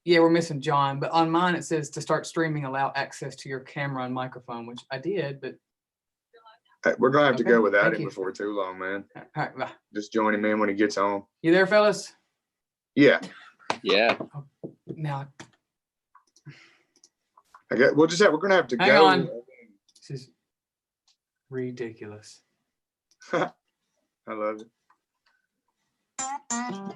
Yeah, we're missing John, but on mine it says to start streaming, allow access to your camera and microphone, which I did, but we're gonna have to go without him you. before too long, man. All right, bye. Just join him in when he gets home. You there, fellas? Yeah. Yeah. Now, We'll just have. We're gonna have to hang go. on. This is ridiculous. I love it. I'm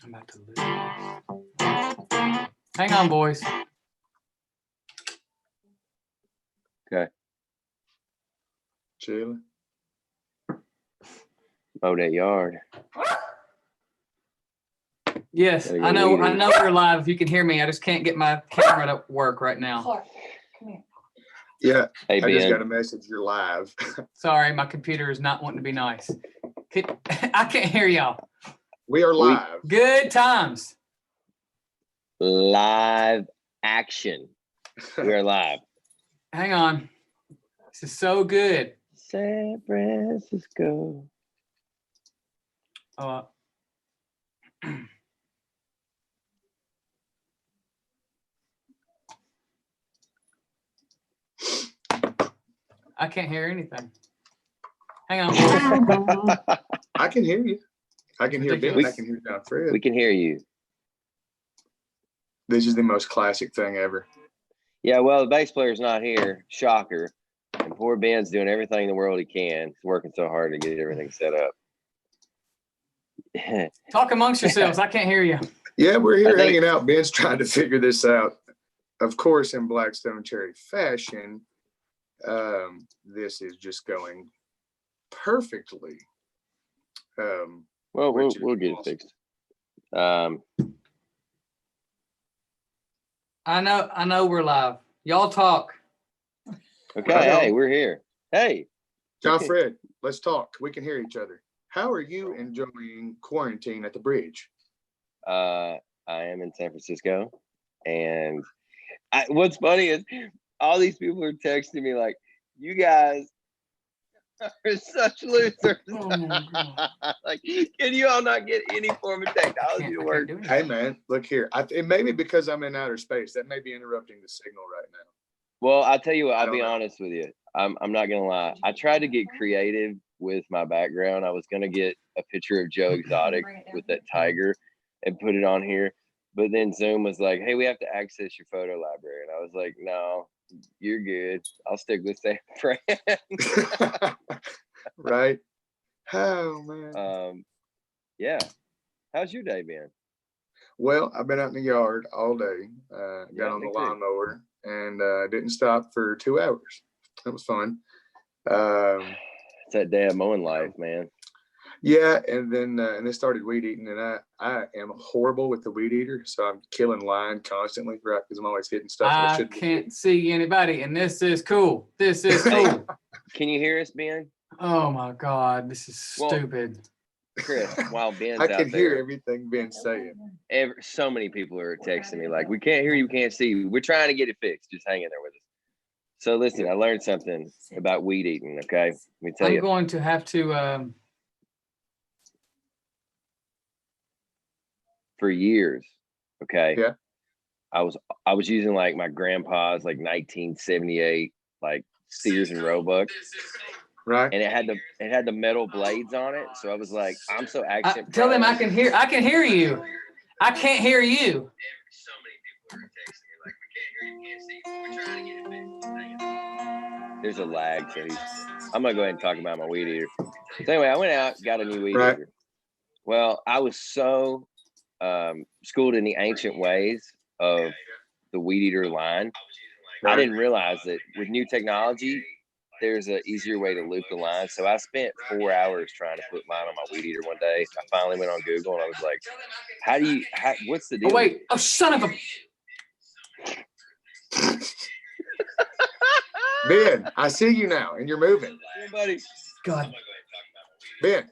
about to lose this. Hang on, boys. Okay. Chilling. Mow that yard. Yes, I know we're live. If you can hear me, I just can't get my camera to work right now. Clark, come here. Yeah. Hey, I just Ben. got a message. You're live. Sorry, my computer is not wanting to be nice. I can't hear y'all. We are live. Good times. Live action. We are live. Hang on. This is so good. San Francisco. I can't hear anything. Hang on, boys. I can hear you. I can hear Ben. I can hear John Fred. We can hear you. This is the most classic thing ever. Yeah, well, the bass player's not here. Shocker. And poor Ben's doing everything in the world he can. He's working so hard to get everything set up. Talk amongst yourselves. I can't hear you. Yeah, we're here hanging out. Ben's trying to figure this out. Of course, in Blackstone Cherry fashion, this is just going perfectly. Well, we'll get it fixed. I know we're live. Y'all talk. Okay, hey, we're here. Hey. John Fred, let's talk. We can hear each other. How are you enjoying quarantine at the bridge? I am in San Francisco. And what's funny is all these people are texting me like, you guys are such losers. Like, can you all not get any form of technology to work? Hey, man, look here. It may be because I'm in outer space. That may be interrupting the signal right now. Well, I'll tell you what, I'll be honest with you. I'm not going to lie. I tried to get creative with my background. I was going to get a picture of Joe Exotic with that tiger and put it on here. But then Zoom was like, hey, we have to access your photo library. And I was like, no, you're good. I'll stick with San Fran. Right. Oh, man. Yeah. How's your day been? Well, I've been out in the yard all day. Got on the lawnmower and didn't stop for 2 hours. That was fun. It's that day of mowing life, man. Yeah, and then started weed eating, and I am horrible with the weed eater, so I'm killing line constantly, right? Because I'm always hitting stuff. I can't see anybody, and this is cool. This is cool. Can you hear us, Ben? Oh my God, this is stupid. Chris, while Ben's I can out there, hear everything Ben's saying. So many people are texting me like, we can't hear you, we can't see you. We're trying to get it fixed. Just hang in there with us. So listen, I learned something about weed eating, okay? Let me tell you. I'm going to have to... For years, okay? Yeah. I was using like my grandpa's like 1978 like Sears and Roebuck. Right. And it had the metal blades on it. So I was like, I'm so accent. Tell them I can hear you. I can't hear you. So many people are texting me like, we can't hear you, can't see you. We're trying to get it fixed. There's a lag, so I'm gonna go ahead and talk about my weed eater. So anyway, I went out, got a new weed eater. Well, I was so schooled in the ancient ways of the weed eater line. I didn't realize that with new technology, there's an easier way to loop the line. So I spent 4 hours trying to put mine on my weed eater one day. I finally went on Google and I was like, what's the deal? Oh, wait. Oh, son of a... Ben, I see you now, and you're moving. Yeah, buddy. God. Ben,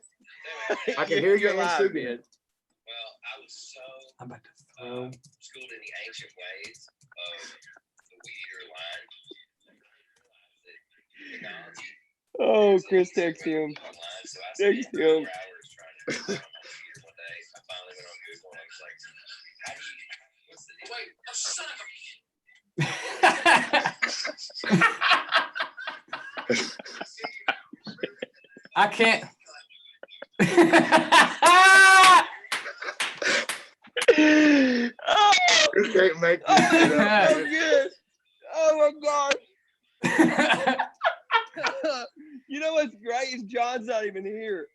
I can hear you and see you. Well, I was so I'm about to throw... schooled in the ancient ways of the weed eater line. Technology, Oh, Chris, text him. Text him. I can't. Oh, You can't make oh, this shit that's up, so man. good. Oh my gosh. You know what's great is John's not even here.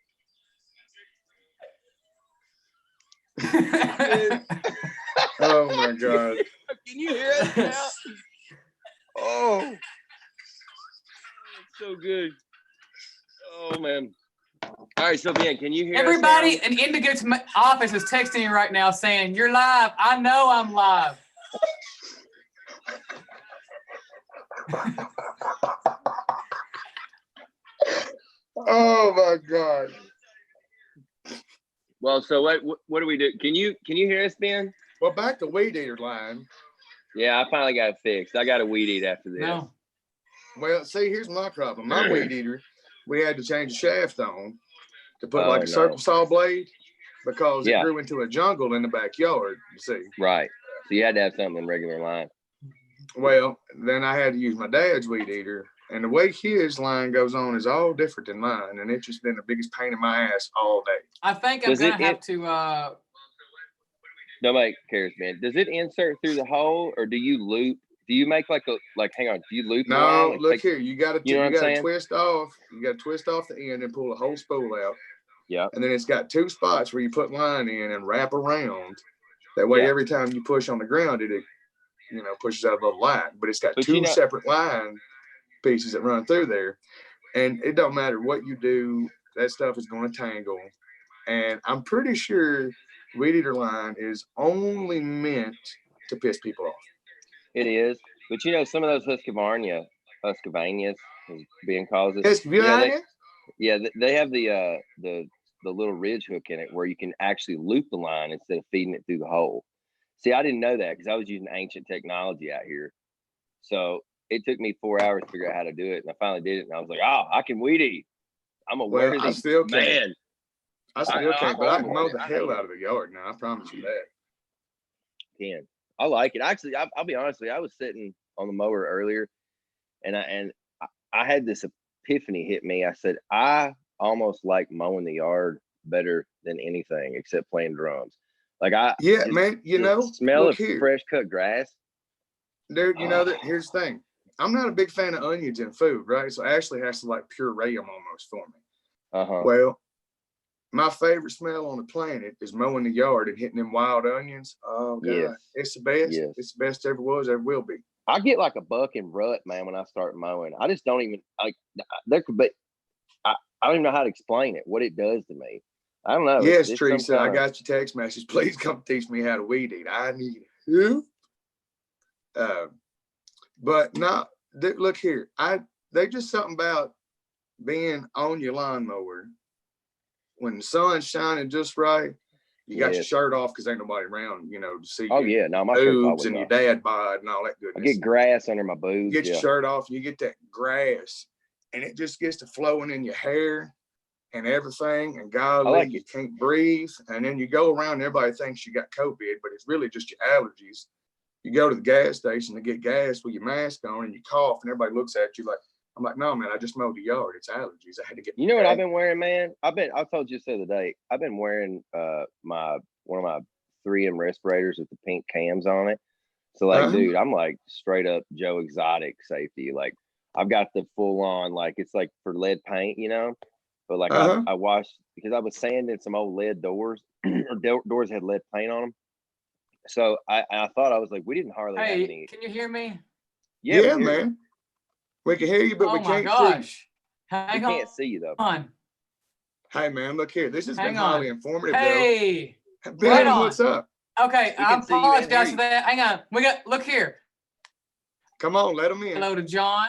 Dude. Oh my God. Can you hear us now? Oh, it's so good. Oh man. All right, so Ben, can you hear Everybody us now? in Indigo's office is texting me right now saying, "You're live." I know I'm live. Oh my God. Well, so what do we do? Can you hear us, Ben? Well, back to weed eater line. Yeah, I finally got it fixed. I got to weed eat after this. No. Well, see, here's my problem. My weed eater, we had to change the shaft on to put Oh, like a no. circle saw blade because Yeah. it grew into a jungle in the backyard, you see. Right. So you had to have something in regular line. Well, then I had to use my dad's weed eater, and the way his line goes on is all different than mine, and it's just been the biggest pain in my ass all day. I think I'm Does gonna it- have to. Nobody cares, man. Does it insert through the hole, or do you loop? Do you make like hang on, do you loop the line No, and look take- here, you got you know what I'm to saying? twist off. You got to twist off the end and pull a whole spool out. Yeah. And then it's got two spots where you put line in and wrap around. That way, Yeah. every time you push on the ground, it pushes out a little line. But it's got But two you know- separate line pieces that run through there, and it don't matter what you do, that stuff is going to tangle. And I'm pretty sure weed eater line is only meant to piss people off. It is. But you know, some of those Husqvarnias, as being calls it. Yes, They have the little ridge hook in it where you can actually loop the line instead of feeding it through the hole. See, I didn't know that because I was using ancient technology out here. So it took me 4 hours to figure out how to do it, and I finally did it. And I was like, "Oh, I can weed eat. I'm a Well, worthy I still can't. man." I still can't, but I can mow the I hell hate out of the yard now. I promise you that. Can I like it? Actually, I'll be honest with you. I was sitting on the mower earlier, and I had this epiphany hit me. I said, I almost like mowing the yard better than anything except playing drums. Like Man, the smell look of here. fresh cut grass. Dude, here's the thing. I'm not a big fan of onions in food, right? So Ashley has to like puree them almost for me. Uh-huh. Well, my favorite smell on the planet is mowing the yard and hitting them wild onions. Oh God, Yes. it's the best. Yes. It's the best ever was, ever will be. I get like a buck and rut, man, when I start mowing. I just don't even like there could be I don't even know how to explain it, what it does to me. I don't know. Yes, It's Teresa, I some got your text message. Please come teach me how to weed eat. I need help. But no, look here. They just something about being on your lawnmower when the sun's shining just right. You got your Yes. shirt off because ain't nobody around, to see Oh your yeah, no, my shirt's boobs always and your off. dad bod and all that I goodness. get grass under my boobs. You get your Yeah. shirt off and you get that grass and it just gets to flowing in your hair and everything. And golly, like you it. can't breathe. And then you go around and everybody thinks you got COVID, but it's really just your allergies. You go to the gas station to get gas with your mask on and you cough and everybody looks at you like, I'm like, no, man, I just mowed the yard. It's allergies. I had to get. You know what I've been wearing, man? I told you this the other day. I've been wearing one of my 3M respirators with the pink cams on it. So like, dude, I'm like straight up Joe Exotic safety. Like I've got the full on, like it's like for lead paint, But like I washed because I was sanding some old lead doors or doors had lead paint on them. So I thought, I was like, we didn't hardly have any. Can you hear me? Yeah, man. We can hear you, but we can't see. Oh my gosh. We can't see you though. Hey man, look here. This has been Hang highly on. informative. Hey. Though. Ben, what's up? Okay, We I can see you and apologize hear for you. that. Hang on. Look here. Come on, let them in. Hello to John,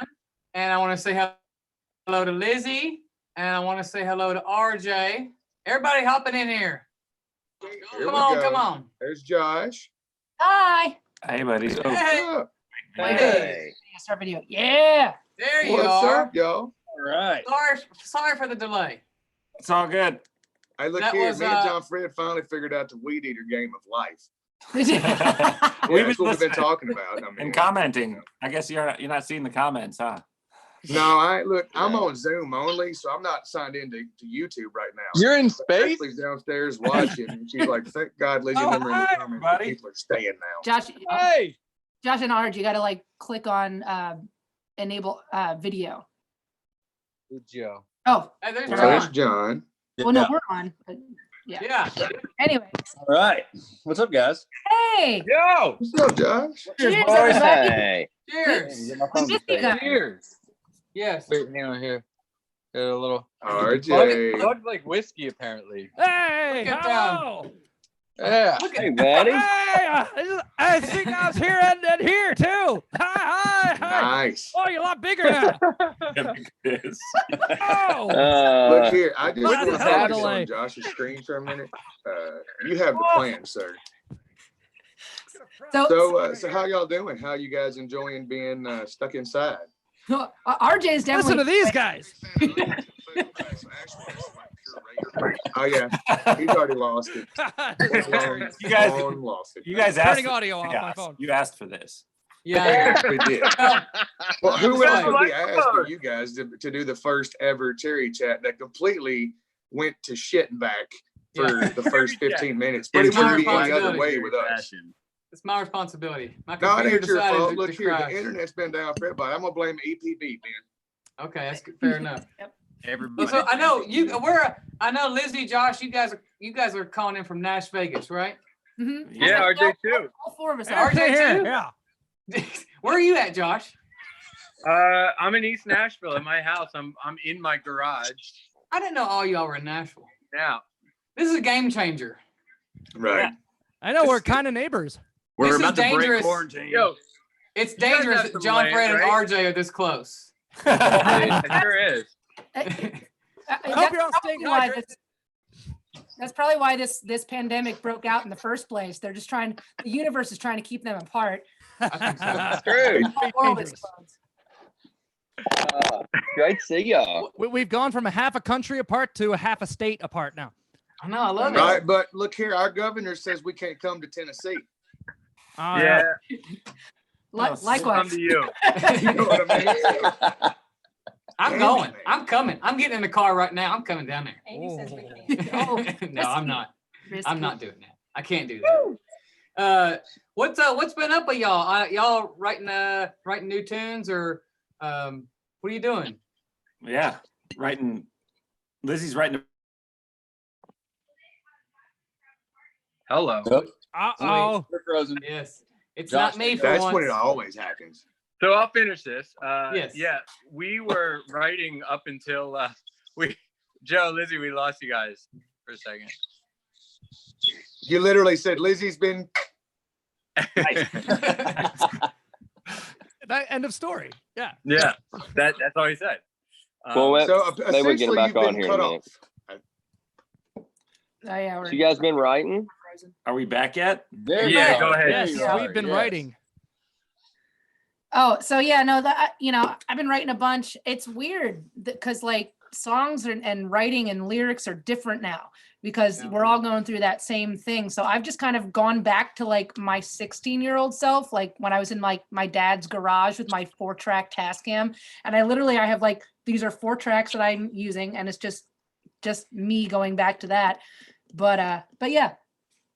and I want to say hello to Lizzie, and I want to say hello to RJ. Everybody hopping in here. Here Come we on, go. come on. There's Josh. Hi. Hey, buddy. Hey, What's up? Hey. Start video. Yeah. there you What's are. up, y'all? right. Sorry for the delay. It's all good. Hey, look That here. was, Me and John Fred finally figured out the weed eater game of life. We've Yeah, been that's what we've been listening talking about. I mean, and commenting. I guess you're not seeing the comments, huh? No, I'm on Zoom only, so I'm not signed into YouTube right now. You're in space? Ashley's downstairs watching, and she's like, "Thank God, Lizzie Oh, and them are in the hi, comments. everybody. People are staying now." Hey. Josh and Arj, you got to like click on enable video. Good Joe. Oh, Hey, there's Well, There's John. John. well, no, we're on. But yeah. Yeah. Anyway, All right. What's up, guys? hey, Yo. What's up, Josh? cheers, boys. everybody. Hey. Cheers. Get my We phone missed to you guys. Cheers. Yes. Wait, hang on here. Got a little. RJ. Plugged like whiskey, apparently. Hey, Look at hello. Yeah. Look Hey, at buddy. Hey, I think I was here and here too. Hi. Nice. Oh, you're a lot bigger now. Yes. Oh, Look Uh, here. I just What want the to hell focus delay? on Josh's screen for a minute. You have the plan, sir. So how y'all doing? How you guys enjoying being stuck inside? RJ is definitely. listen to these guys. Oh yeah, he's already lost it. You guys- Lost it. You guys asked. Turning audio off my Yes, phone. You asked for this. Yeah. We did. Well, Well, who else would Like- be asking you guys to do the first ever cherry chat that completely went to shit and back for Yeah. the first 15 minutes? But it It's my wouldn't be any other responsibility. way with us. it's my responsibility. My No, it computer ain't your decided fault. to Look here, crash. the internet's been down for everybody. I'm gonna blame EPB, man. Okay, that's good. Fair enough. Everybody. So I know I know Lizzie, Josh, you guys are calling in from Nash Vegas, right? Mhm. Yeah, RJ too. All four of us RJ are. too? Yeah. Where are you at, Josh? I'm in East Nashville at my house. I'm in my garage I didn't know all y'all were in Nashville. now. This is a game changer. Right. I know we're kind of neighbors. We're This is about to break dangerous. quarantine. Yo, It's guys dangerous have that some John land, Fred and right? RJ are this close. it sure is. I hope you're all staying hydrated. That's probably why this pandemic broke out in the first place. They're just trying. The universe is trying to keep them apart. I think so. true. The world explodes. Great to see y'all. We've gone from a half a country apart to a half a state apart now. I know, I love Right, but look here, our governor says we can't come to Tennessee. Yeah, Oh, come Likewise. to you. You know what I mean? I'm going. I'm coming. I'm getting in the car right now. I'm coming down there. Amy says we Oh. can't. No, I'm not. Risky. I'm not doing that. I can't do that. What's been up with y'all? Y'all writing new tunes or what are you doing? Yeah, Lizzie's writing. Hello. Uh-oh. We're frozen. Yes. It's Josh, not me for That's once. when it always happens. So I'll finish this. Yes. Yeah, we were writing up until Joe, Lizzie, we lost you guys for a second. You literally said Lizzie's been. That end of story. Yeah. Yeah, that's all he said. Well, well, So maybe we get essentially, him back you've on been here in cut a off. minute. Oh, yeah, So you guys been writing? Are we back yet? There you Yeah, go. go ahead. There Yes, you are. we've been Yes. writing. Oh, so yeah, no, that I've been writing a bunch. It's weird because like songs and writing and lyrics are different now because Yeah. we're all going through that same thing. So I've just kind of gone back to like my 16-year-old self, like when I was in like my dad's garage with my 4-track Tascam, and I have like these are 4 tracks that I'm using, and it's just me going back to that. But yeah,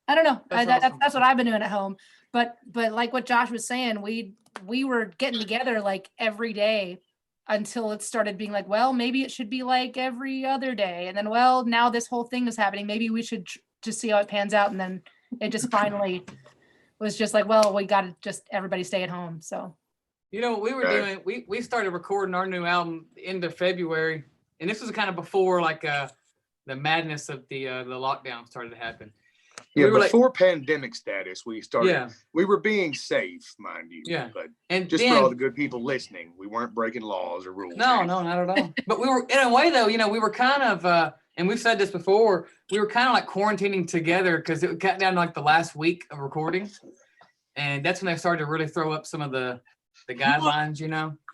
I don't know. That's awesome. That's what I've been doing at home. But like what Josh was saying, we were getting together like every day until it started being like, well, maybe it should be like every other day. And then, well, now this whole thing is happening. Maybe we should just see how it pans out. And then it just finally was just like, well, we got to just everybody stay at home. So, You know what we were Okay. doing? We started recording our new album end of February, and this was kind of before like the madness of the lockdown started to happen. Yeah, We were like- before pandemic status, we started. Yeah, We were being safe, mind you. Yeah. But and just then, for all the good people listening, we weren't breaking laws or rules. no, not at all. But we were in a way though. We were kind of, and we've said this before. We were kind of like quarantining together because it got down to like the last week of recording, and that's when they started to really throw up some of the guidelines.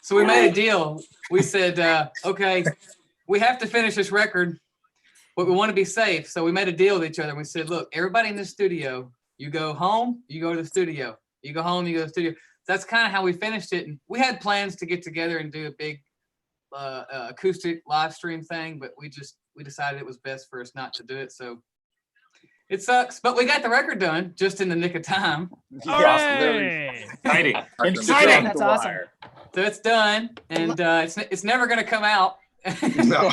So we made a deal. We said, okay, we have to finish this record, but we want to be safe. So we made a deal with each other. And we said, look, everybody in the studio, you go home, you go to the studio. You go home, you go to the studio. That's kind of how we finished it. And we had plans to get together and do a big acoustic live stream thing, but we decided it was best for us not to do it. So it sucks, but we got the record done just in the nick of time. Hooray! Exciting. Exciting. That's awesome. So it's done, and it's never going to come out. No.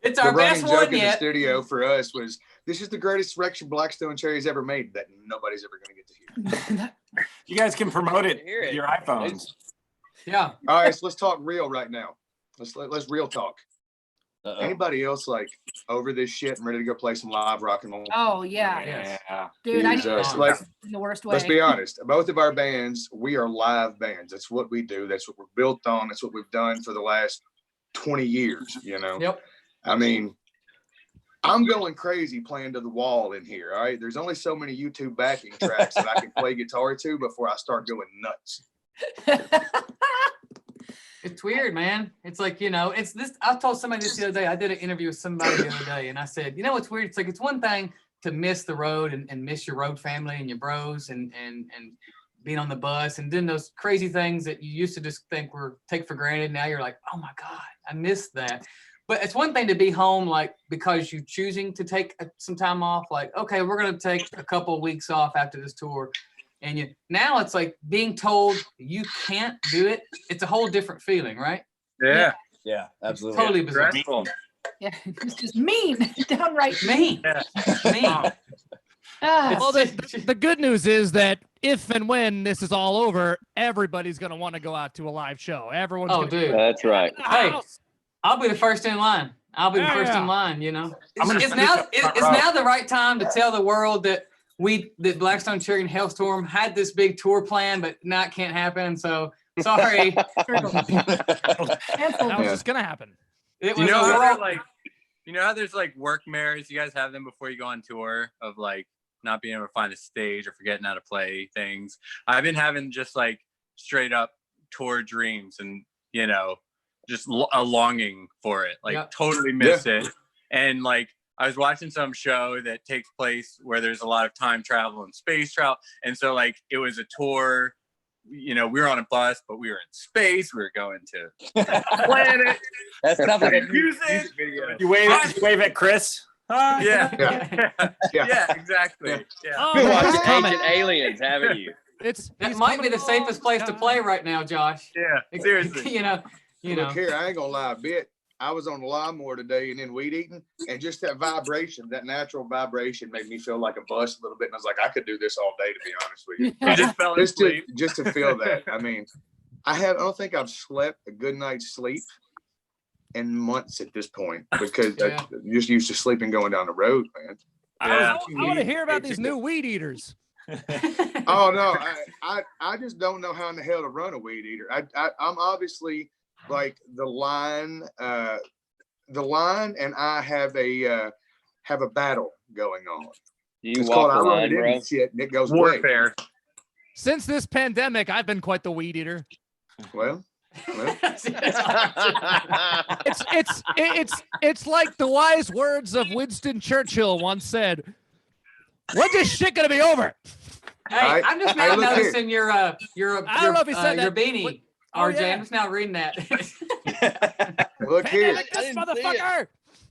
It's our The best running joke one in the yet. studio for us was, this is the greatest record Blackstone Cherry's ever made that nobody's ever going to get to hear. You guys can promote it Hear it. with your iPhones. Yeah. All right, so let's talk real right now. Let's real talk. Uh-oh. Anybody else like over this shit and ready to go play some live rock and roll? Oh yeah, Yeah. dude, I Jesus. need Like, in the worst way. let's be honest. Both of our bands, we are live bands. That's what we do. That's what we're built on. That's what we've done for the last 20 years, you know? Yep. I mean, I'm going crazy playing to the wall in here. All right. There's only so many YouTube backing tracks that I can play guitar to before I start going nuts. It's weird, man. It's like, you know, it's this. I told somebody this the other day. I did an interview with somebody the other day, and I said, you know, what's weird? It's like, it's one thing to miss the road and miss your road family and your bros and being on the bus and doing those crazy things that you used to just think were take for granted. Now you're like, oh my God, I missed that. But it's one thing to be home, like, because you're choosing to take some time off. Like, okay, we're going to take a couple of weeks off after this tour. And now it's like being told you can't do it. It's a whole different feeling, right? Yeah. Yeah, absolutely. Totally bizarre. Stressful. Yeah, it's just mean, downright Mean. Yeah. Mean. Ah, Well, the good news is that if and when this is all over, everybody's going to want to go out to a live show. Everyone's Oh, going to dude. That's right. Hey, I'll be the first in line. I'll be the first Yeah. in line, you know. I'm gonna It's finish now up front it's row. now the right time to tell the world that Blackstone Cherry and Halestorm had this big tour plan, but now it can't happen. So sorry. Cancel. Now it's just going to happen. It You was know a how world- they're like, you know how there's like work mirrors? You guys have them before you go on tour of like not being able to find a stage or forgetting how to play things. I've been having just like straight up tour dreams and, you know, just a longing for it. Like Yep. totally miss it. And like, I was watching some show that takes place where there's a lot of time travel and space travel. And so like, it was a tour, you know, we were on a bus, but we were in space. We were going to planet. That sounds like a Music. video. You wave at Chris. Hi. Yeah. Yeah. Yeah, exactly. Yeah. Oh, You've man, watched he's coming. Ancient Aliens, haven't you? It's that he's might be coming the safest place to along. play right now, Josh. Yeah, seriously. you know. Look here, I ain't gonna lie a bit. I was on the lawnmower today and then weed eating, and just that vibration, that natural vibration made me feel like a bus a little bit. And I was like, I could do this all day, to be honest with you. You just fell asleep. Just to feel that. I mean, I don't think I've slept a good night's sleep in months at this point because Yeah. I'm just used to sleeping going down the road, man. Yeah. I want to hear about these new weed eaters. Oh no, I just don't know how in the hell to run a weed eater. I'm obviously like the line and I have a battle going on. You It's walk called the I run line, it in bro. and shit, and it goes away. Warfare. Since this pandemic, I've been quite the weed eater. Well, It's like the wise words of Winston Churchill once said, "When's this shit gonna be over?" Hey, I'm just now look here. noticing your I don't know if he said your that. beanie, Oh, RJ. yeah. I'm just now reading that. look here. Pandemic, this I didn't see motherfucker.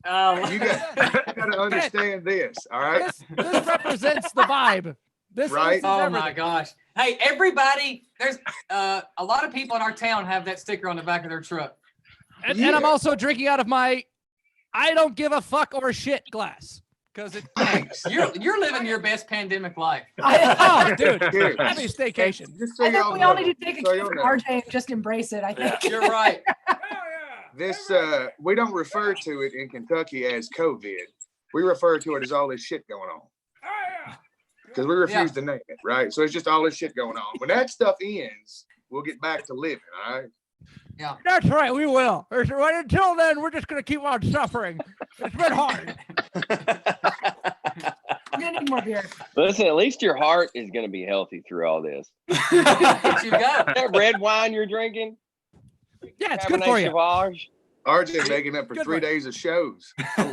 Oh, You got to understand this, all right? This represents the vibe. This Right. is oh everything. my gosh. Hey, everybody, there's a lot of people in our town have that sticker on the back of their truck. And I'm also drinking out of my I don't give a fuck or shit glass. Because it Thanks. You're living your best pandemic life. oh dude, Here. happy staycation. Just so I think y'all we all know, need to take a so cue y'all from know, RJ and just embrace it. I think. You're right. this we don't refer to it in Kentucky as COVID. We refer to it as all this shit going on. Because we refuse to name it, right? So it's just all this shit going on. When that stuff ends, we'll get back to living, all right? That's right, we will. Right until then, we're just gonna keep on suffering. It's been hard. I'm gonna more beer. Listen, at least your heart is going to be healthy through all this. There you go. That red wine you're drinking, Yeah, it's good for you. Sauvage. RJ making up for Good 3 one. days of shows. You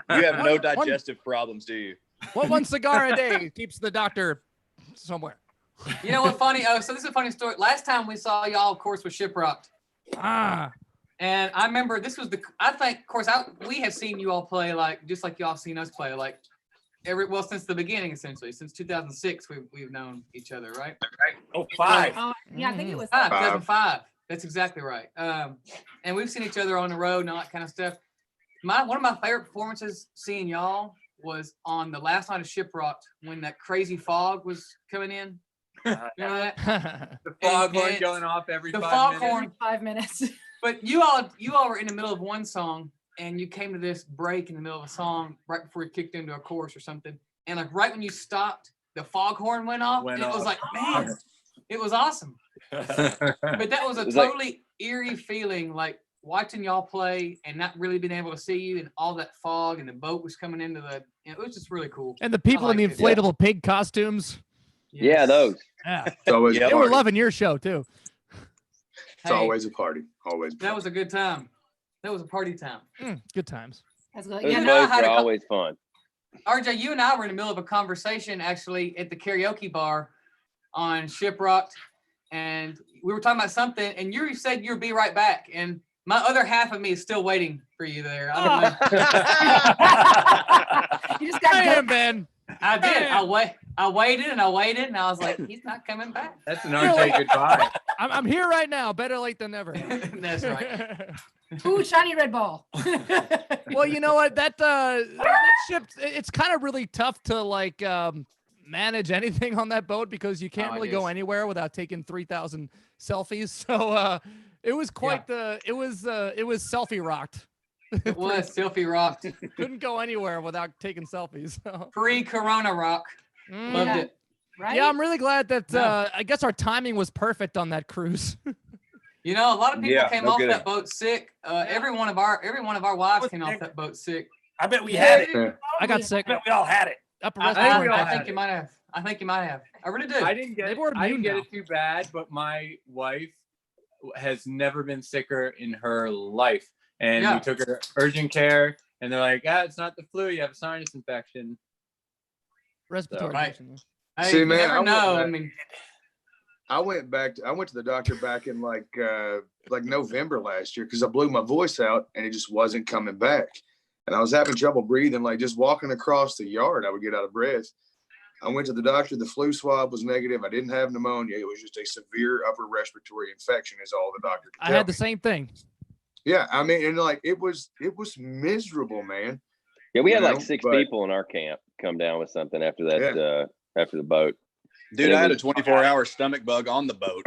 have no digestive problems, do you? One cigar a day keeps the doctor somewhere. You know what funny? Oh, so this is a funny story. Last time we saw y'all, of course, was Shiprocked. And I remember this was I think, of course, we have seen you all play just like y'all seen us play since the beginning, essentially. Since 2006, we've known each other, right? Oh, 5. Oh, yeah, I think it was 2005. That's exactly right. And we've seen each other on the road and all that kind of stuff. One of my favorite performances seeing y'all was on the last night of Shiprocked when that crazy fog was coming in. You know that? The foghorn And going off every the 5 foghorn- minutes. 5 minutes. But you all were in the middle of one song and you came to this break in the middle of a song right before you kicked into a chorus or something. And right when you stopped, the foghorn went off. And it was like, man, it was awesome. But that was a totally eerie feeling, like watching y'all play and not really being able to see you and all that fog and the boat was coming into it was just really cool. And the people in the inflatable pig costumes. Yes. Yeah, those. Yeah. It's always a They were party. loving your show too. It's always a party. Always. That was a good time. That was a party time. Good times. That's good. Those Yeah, know, I boats had are a always fun. RJ, you and I were in the middle of a conversation actually at the karaoke bar on Shiprocked, and we were talking about something, and you said you'd be right back, and my other half of me is still waiting for you there. I don't know. you just got to Damn, Ben. I did. I waited and I waited, and I was like, he's not coming back. That's an RJ goodbye. I'm here right now. Better late than never. That's right. Ooh, shiny red ball. Well, you know what? That ship, it's kind of really tough to manage anything on that boat because you can't really go anywhere without taking 3,000 selfies. So it was quite it was selfie rocked. It was selfie rocked. Couldn't go anywhere without taking selfies. So. Pre-corona rock. Loved it. Right? Yeah, I'm really glad that I guess our timing was perfect on that cruise. You know, a lot of people came off kidding. that boat sick. Every one of our wives came off that boat sick. I bet we had it. I got sick. I bet we all had it. Upper I respiratory. think you might have. I think you might have. I really do. I didn't get They it. were I didn't immune get it too bad, but my wife has never been sicker in her life. And we took her to urgent care, and they're like, it's not the flu. You have a sinus infection. Respiratory. Right. infection. Hey, See, you man, never know. I went to the doctor back in like November last year because I blew my voice out and it just wasn't coming back. And I was having trouble breathing, like just walking across the yard, I would get out of breath. I went to the doctor. The flu swab was negative. I didn't have pneumonia. It was just a severe upper respiratory infection is all the doctor could I tell had the me. same thing. Yeah, I mean, and like it was miserable, man. Yeah, we had You like know, 6 but- people in our camp come down with something after that, after the boat. Dude, And it I had a was- 24-hour stomach bug on the boat.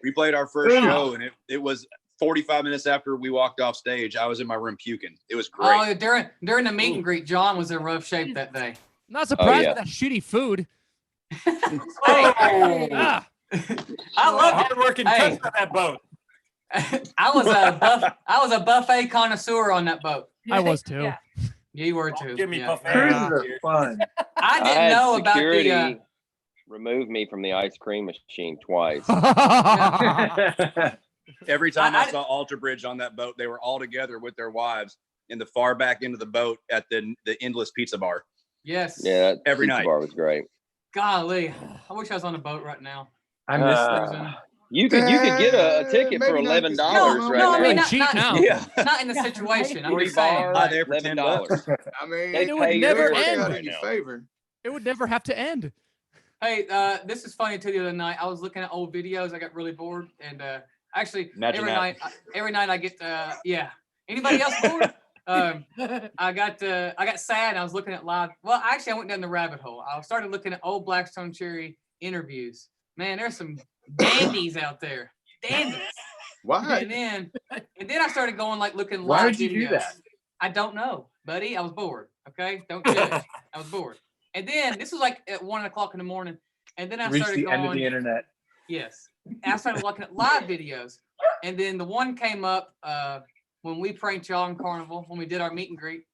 We played our first show, and it was 45 minutes after we walked off stage. I was in my room puking. It was great. Oh, during the meet and greet, John was in rough shape that day. Not surprised yeah. with that shitty food. Hey, Ah, I love it. Hard-working Hey. cook on that boat. I was a buffet connoisseur on that boat. I was too. Yeah. You were too. Give me yeah. buffet. Cruises are fun. I I didn't had know about security the. remove me from the ice cream machine twice. Every time I- I saw Alter Bridge on that boat, they were all together with their wives in the far back end of the boat at the Endless Pizza Bar. Yes. Yeah, that Every pizza night. bar was great. Golly, I wish I was on a boat right now. I miss Cruising. You could get a ticket for Maybe not $11 this right no, I now. mean, Really cheap now. Yeah. not in the Yeah, situation. I'm Free just saying. bar, Buy there for $11. I mean, They it would pay never your work end. out right in your now. favor. It would never have to end. Hey, this is funny too. The other night, I was looking at old videos. I got really bored, and actually, Imagine that. every night I get yeah. Anybody else bored? I got sad. And I was looking at live. Well, actually, I went down the rabbit hole. I started looking at old Blackstone Cherry interviews. Man, there's some dandies out there. Dandies. Why? And then I started going looking Why live would you do videos. that? I don't know, buddy. I was bored. Okay, don't judge. I was bored. And then this was like at 1:00 in the morning. And then I Reach started the end of going. the internet. Yes. And I started looking at live videos. And then the one came up when we pranked y'all in Carnival when we did our meet and greet.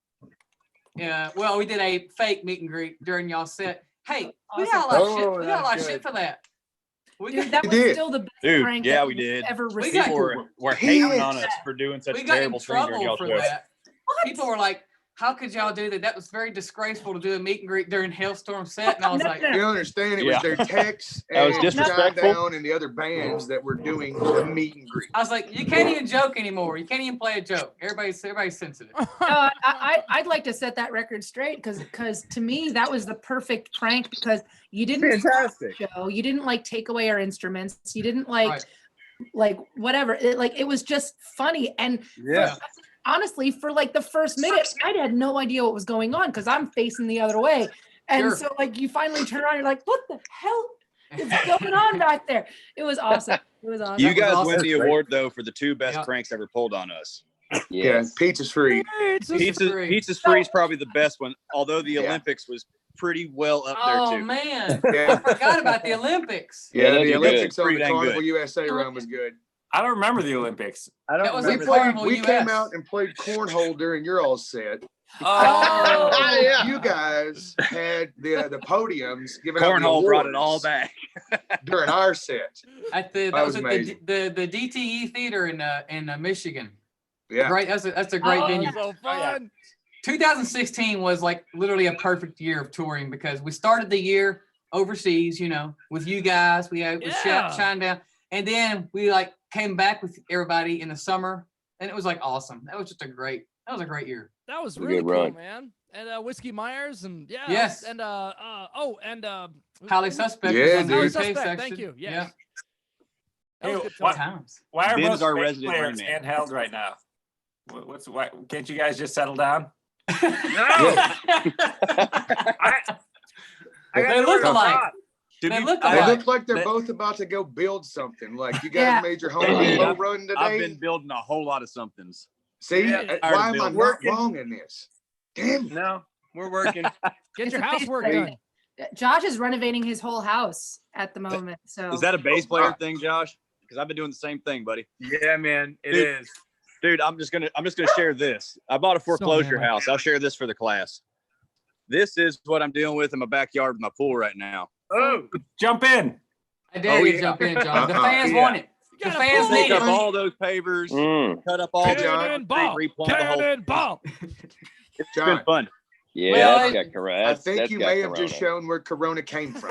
Well, we did a fake meet and greet during y'all's set. Hey, we Awesome. got a lot of shit. Oh, We got a lot of that's shit good. for that. We Dude, got, that You was did. still the best Dude, prank yeah, that we we've did. ever We received. People were hating Hits. on us for doing such we got in terrible things during trouble y'all's for show. that. People were like, "How could y'all do that? That was very disgraceful to do a meet and greet during Halestorm set." And I was No, like, no, You understand? It was Yeah. their techs That was and disrespectful. Down and the other bands that were doing the meet and greet. I was like, "You can't even joke anymore. You can't even play a joke. Everybody's sensitive." No, I'd like to set that record straight because to me that was the perfect prank because you didn't Fantastic. show, you didn't like take away our instruments, you didn't like Right. like whatever. It was just funny. And Yeah. honestly, for like the first minute, I had no idea what was going on because I'm facing the other way. And Sure. so like you finally turn around, you're like, what the hell is going on back there? It was awesome. It was awesome. You was guys awesome. win the award though for the 2 best Yeah. pranks ever pulled on us. Yeah, Yes. pizza's free. Pizza's free is probably the best one, although the Yeah. Olympics was pretty well up Oh there too. man, I Yeah, forgot about the Olympics. yeah. those The are Olympics good. on Pretty the dang Carnival good. USA run was good. I don't remember the Olympics. I don't That was We a remember. played. Carnival We came US. out and played cornhole during your all set. Oh, Yeah. You guys had the podiums giving out the Cornhole brought it all awards back. during our set. At the That that was was at amazing. the DTE theater in Michigan. Yeah. Great. That's a great Oh, venue. So yeah. fun. 2016 was like literally a perfect year of touring because we started the year overseas, with you guys. We had Yeah. Shine Down, and then we like came back with everybody in the summer, and it was like awesome. That was a great year. That was a really good cool, run. man. And Whiskey Myers and yeah. Yes. And Highly Suspect. Yeah, was on the dude. UK Suspect, section. thank you. Yes. Yeah. That was Hey, good Good time. times. why are Ben is most our bass resident players Rain Man. handheld right now? Why can't you guys just settle down? no. They look alike. To They be- look They alike. look like they're That- both about to go build something. Like you guys Yeah. made your home depot run I've today. been building a whole lot of somethings. See, Yeah. why am I not Working. wrong in this? Damn. No, we're working. Get It's your a bass housework player. done. Josh is renovating his whole house at the moment. So Is that a bass player thing, Josh? Because I've been doing the same thing, buddy. Yeah, man, it Dude. is. Dude, I'm just gonna share this. I bought a foreclosure manly. house. I'll share this for the class. This is what I'm dealing with in my backyard with my pool right now. Oh, Jump in. I dare Oh, you yeah. to jump in, John. The Uh-uh. fans Yeah. want it. You The got a fans pool. need Take up it. all those pavers, Mm. cut up all Hey, the John. Cannonball. replant the whole. Cannonball. It's John. been fun. Yeah, Well, that's got correct. I think you may have just shown where Corona came from.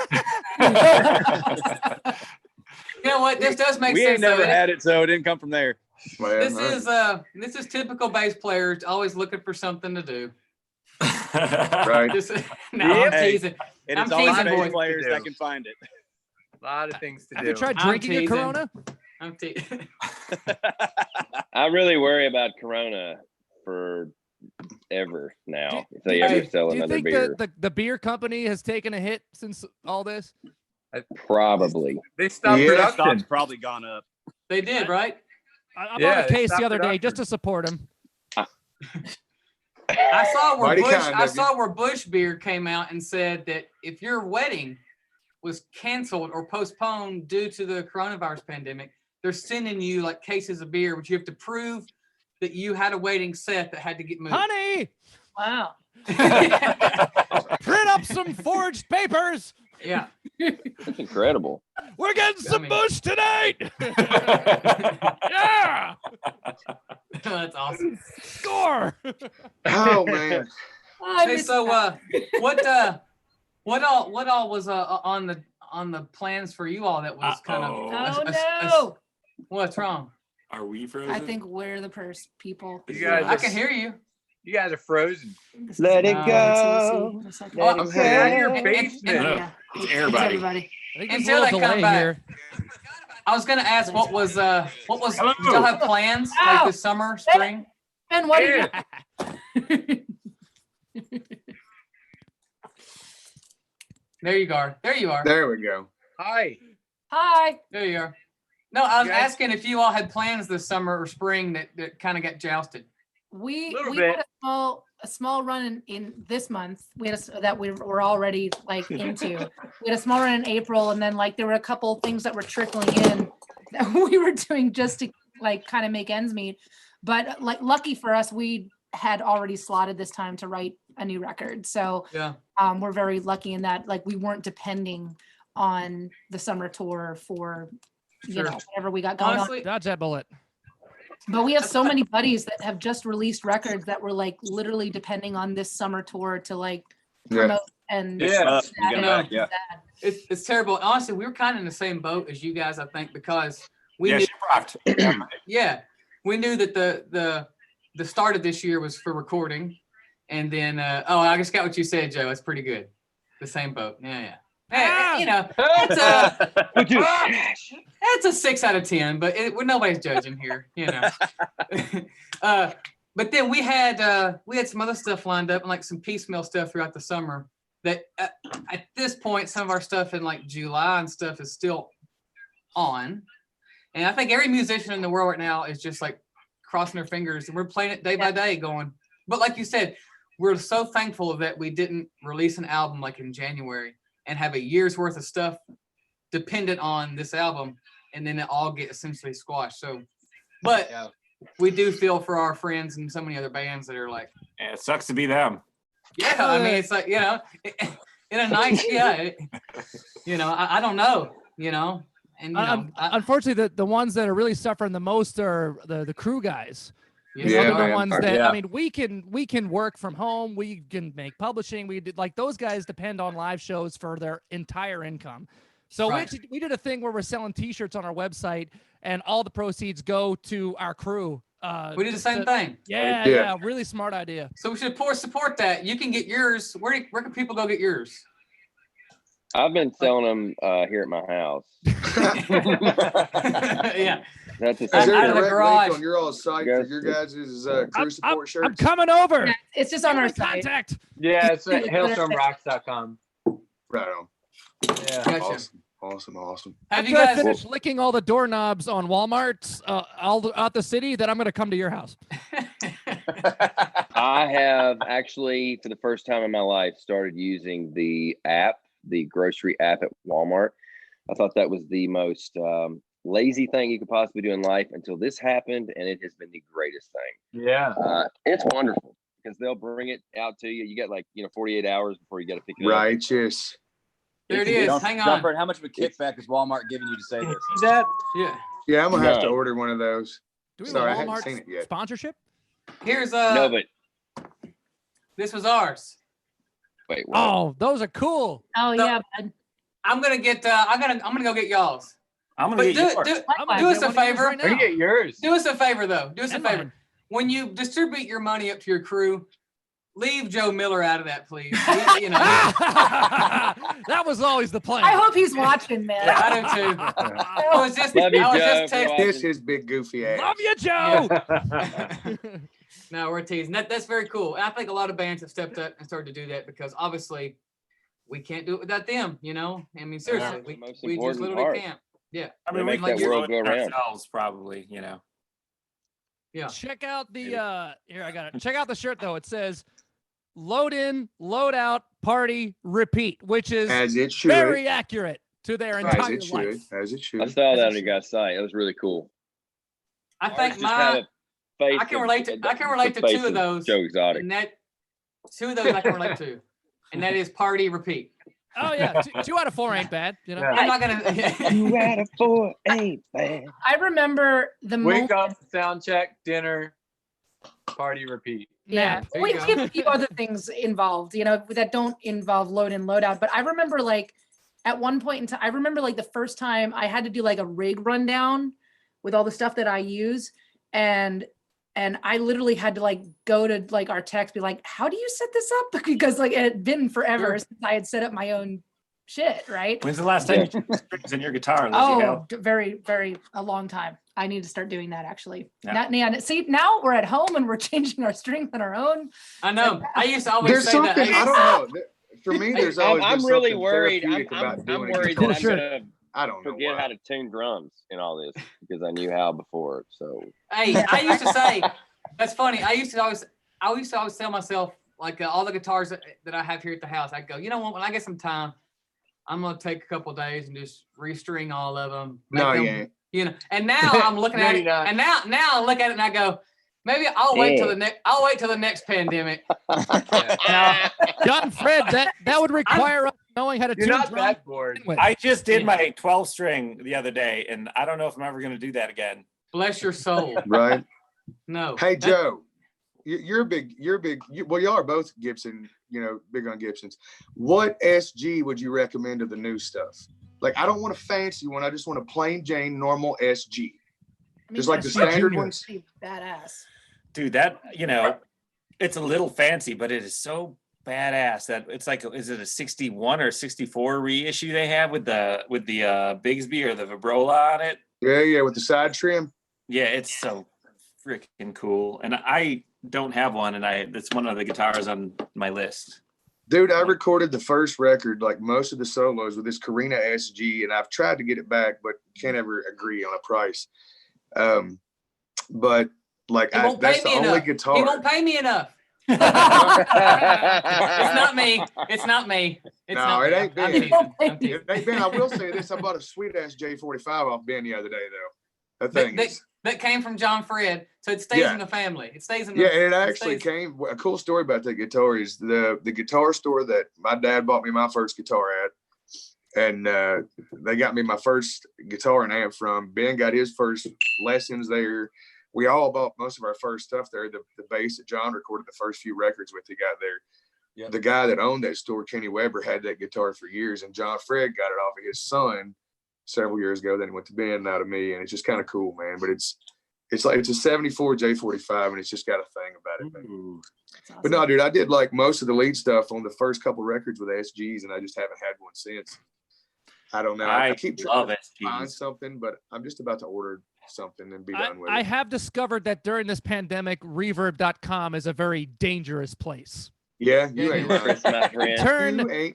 You know what? This does make We sense. ain't never though. had it, so it didn't come from there. Well, This is typical bass players always looking for something to do. right. Just, no, Yep. I'm teasing. And I'm it's always teasing, bass boys. players To that do. can find it. a lot of things to Have do. you tried I'm drinking your teasing. Corona? I'm teasing. I really worry about Corona forever now. Do- If they do- ever sell Do you another think beer, the beer company has taken a hit since all this? probably. They stopped Yeah. Stock's production. probably gone up. They did, right? I Yeah, bought a they case the stopped other day production. just to support him. I saw where Mighty Bush. kind I of you. saw where Bush Beer came out and said that if your wedding was canceled or postponed due to the coronavirus pandemic, they're sending you like cases of beer, but you have to prove that you had a wedding set that had to get moved. Honey, wow. print up some forged papers. Yeah. That's incredible. We're getting some mean- Bush tonight. Yeah, That's awesome. score. Oh man. I Hey, missed so that. what all was on the plans for you all that was kind of Oh no. what's wrong? Are we frozen? I think we're the people. You guys I can hear you. You guys are frozen. This Let is- it oh, go. it's TC. Let Oh, it I'm go. here. Your And- basement. Yeah, It's everybody. everybody. I think there's a Until little they come delay back. here. I was gonna ask what was Hello. did y'all have plans like this summer, spring? And what do you There you are. There you are. There we go. Hi. Hi. There you are. No, I was Guys- asking if you all had plans this summer or spring that kind of got jousted. We Little we bit. had a small run in this month. We had that we were already like into. We had a small run in April, and then like there were a couple things that were trickling in that we were doing just to like kind of make ends meet. But like lucky for us, we had already slotted this time to write a new record. So Yeah. we're very lucky in that, like, we weren't depending on the summer tour for, you know, whatever we got going Honestly, on. Dodge that bullet. But we have so many buddies that have just released records that were like literally depending on this summer tour to like promote and Yeah. Yeah. It's terrible. Honestly, we were kind of in the same boat as you guys, I think, because we knew, she rocked. yeah, we knew that the start of this year was for recording, and then I just got what you said, Joe. It's pretty good. The same boat. Yeah. Hey, you know, that's a 6 out of 10, but nobody's judging here, you know. But then we had some other stuff lined up and like some piecemeal stuff throughout the summer that at this point, some of our stuff in like July and stuff is still on. And I think every musician in the world right now is just like crossing their fingers, and we're playing it day by day going. But like you said, we're so thankful that we didn't release an album like in January and have a year's worth of stuff dependent on this album, and then it all get essentially squashed. So, but we do feel for our friends and so many other bands that are like, yeah, it sucks to be them. Yeah, I mean, it's like, you know, in a nice, you know, I don't know, you know, and you know, unfortunately, the ones that are really suffering the most are the crew guys. Yeah, They're the ones that I mean, we can work from home, we can make publishing, we did, like, those guys depend on live shows for their entire income. So we did a thing where we're selling T-shirts on our website, and all the proceeds go to our crew. We did the same thing. Yeah, really smart idea. So we should support that. You can get yours. Where can people go get yours? I've been selling them here at my house. Yeah. That's a Is there out of the a garage. link on your all site for your guys' crew support shirts? I'm coming over. Yeah, it's just on our site. Contact. Yeah, it's at halestormrocks.com. Right on. Yeah. Gotcha. Awesome. Have you After I guys finish licking all the doorknobs on Walmart all throughout the city, then I'm going to come to your house. I have actually, for the first time in my life, started using the app, the grocery app at Walmart. I thought that was the most lazy thing you could possibly do in life until this happened, and it has been the greatest thing. Yeah. It's wonderful because they'll bring it out to you. You get 48 hours before you got to pick it up. Righteous. There it is. Hang on. Dunford, how much of a kickback is Walmart giving you to say this? Yeah, I'm gonna have to order one of those. Do we Sorry, I have a haven't Walmart seen it yet. sponsorship? Here's No, but this was ours. wait. What? Oh, those are cool. Oh, So- yeah, bud. I'm gonna get. I'm gonna go get y'all's. I'm gonna But get yours. do us a favor. Right Where you now. get yours? Do us a favor though. Do us a And favor. mine. When you distribute your money up to your crew, leave Joe Miller out of that, please. You know, That was always the plan. I hope he's watching, man. I do too. I was just Love you, I was Joe, just for texting. watching. Kiss his big goofy ass. Love you, Joe. No, we're teasing. That's very cool. And I think a lot of bands have stepped up and started to do that because obviously we can't do it without them, you know? I mean, seriously, That's the most we just important literally part. can't. Yeah. I mean, Make we that can world do it go around. ourselves, probably. You know. Yeah. Check out the here, I got it. Check out the shirt though. It says load in, load out, party, repeat, which is As it should. very accurate to their As entire it should. life. As it I should. saw that on your guys' site. It was really cool. I think Just have a face I can of- relate to the face two of those. Joe Exotic. And that two of those I can relate to. And that is party, repeat. Oh yeah, two out of 4 ain't bad. You know. Yeah. I'm not gonna 2 out of 4 ain't bad. I remember the Wake moment. up, sound check, dinner, party, repeat. Yeah, There we you have go. a few other things involved, you know, that don't involve load in, load out. But I remember like at one point in time, I remember like the first time I had to do like a rig rundown with all the stuff that I use. And I literally had to like go to like our techs, be like, how do you set this up? Because like it had been forever Sure. since I had set up my own shit, right? When's the last time you took strings in your guitar? Lizzie Oh, Hale? very, very a long time. I need to start doing that actually. Yeah. See, now we're at home and we're changing our strings on our own. I know. I used to always There's say something, that. I don't know. For me, there's always I'm been really something worried. I'm, therapeutic about I'm doing a worried guitar that I'm Sure. gonna I don't know forget why. how to tune drums in all this because I knew how before. So Hey, I used to say, that's funny. I used to always tell myself, like all the guitars that I have here at the house, I go, you know what, when I get some time, I'm going to take a couple of days and just restring all of them. No, them, you ain't. You know, and now I'm looking No, at you're it, not. and now I look at it and I go, Maybe I'll wait till the next. I'll wait till the next pandemic. Now, John Fred, that would require us knowing how to You're tune not drums that to bored. begin with. I just did my 12 string the other day, and I don't know if I'm ever going to do that again. Bless your soul. Right. No. Hey, Joe, you're big. Well, y'all are both Gibson, big on Gibsons. What SG would you recommend of the new stuff? Like, I don't want a fancy one. I just want a plain Jane normal SG. Just like the standard ones. Badass. Dude, that, it's a little fancy, but it is so badass that it's like, is it a 61 or 64 reissue they have with the Bigsby or the Vibrola on it? Yeah, with the side trim. Yeah, it's so freaking cool. And I don't have one, and it's one of the guitars on my list. Dude, I recorded the first record, like most of the solos, with this Carina SG, and I've tried to get it back, but can't ever agree on a price. But like, that's the only guitar. He won't pay me enough. It's not me. It's not me. It's no, not it me. ain't I'm Ben. teasing. It ain't Ben. I will say this: I bought a sweet ass J45 off Ben the other day, though. That came from John Fred, so it stays in the family. It stays in the and it actually came. A cool story about that guitar is the guitar store that my dad bought me my first guitar at, and they got me my first guitar and amp from. Ben got his first lessons there. We all bought most of our first stuff there. The bass that John recorded the first few records with, he got there. Yep. The guy that owned that store, Kenny Weber, had that guitar for years, and John Fred got it off of his son several years ago. Then it went to Ben, now to me, and it's just kind of cool, man. But it's like it's a 74 J45, and it's just got a thing about it, man. Awesome. But no, dude, I did like most of the lead stuff on the first couple records with SGs, and I just haven't had one since. I don't know. I keep trying to find something, but I'm just about to order something and be done with it. I have discovered that during this pandemic, reverb.com is a very dangerous place. Yeah, you ain't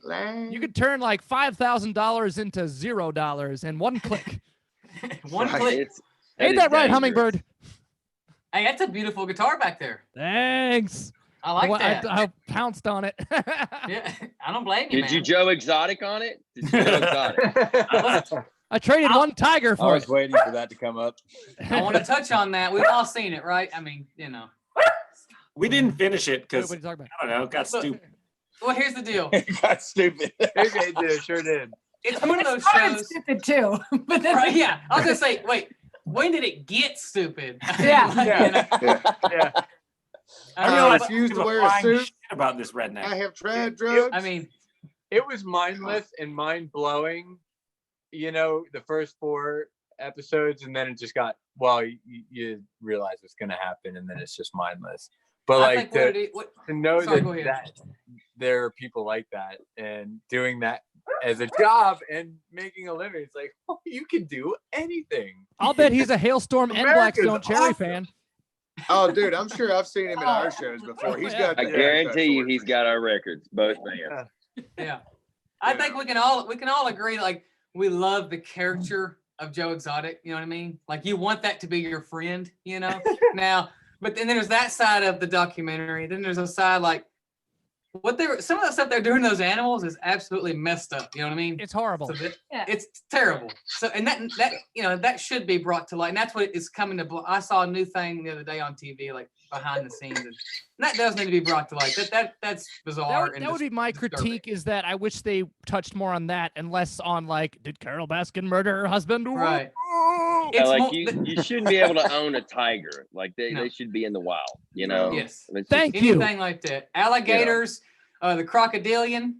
lying. You could turn like $5,000 into $0 in one click. Click. Ain't that right, Hummingbird? Hey, that's a beautiful guitar back there. Thanks. I like that. I pounced on it. Yeah, I don't blame you, Did you Joe Exotic on it? Did you Joe Exotic? I traded one Tiger for it. I was waiting for that to come up. I want to touch on that. We've all seen it, right? I mean, We didn't finish it because, what are you talking about? I don't know, it got stupid. Well, here's the deal. It got stupid. It did, sure did. It's one of those started shows. stupid too. But then Right, yeah. I was going to say, wait, when did it get stupid? Yeah. Yeah. I refuse to wear a suit about this redneck. I have tried drugs. I mean, it was mindless and mind blowing. The first 4 episodes, and then it just got you realize what's going to happen, and then it's just mindless. But like to know that there are people like that and doing that as a job and making a living, it's like, you can do anything. I'll bet he's a Halestorm and Blackstone Cherry fan. Oh, dude, I'm sure I've seen him in our shows before. He's got. I guarantee you, he's got our records, both bands. Yeah. I think we can all agree, like, we love the character of Joe Exotic, you know what I mean? Like, you want that to be your friend, Now, but then there's that side of the documentary. Then there's a side like some of the stuff they're doing to those animals is absolutely messed up. You know what I mean? It's horrible. So it's terrible. So, and that should be brought to light. And that's what is coming to. I saw a new thing the other day on TV, like behind the scenes, and that does need to be brought to light. That's bizarre. That would be my critique. Is that I wish they touched more on that and less on like, did Carol Baskin murder her husband? Right. Yeah, like you shouldn't be able to own a tiger. Like they should be in the wild. Yes. Thank you. Anything like that. Alligators, the crocodilian,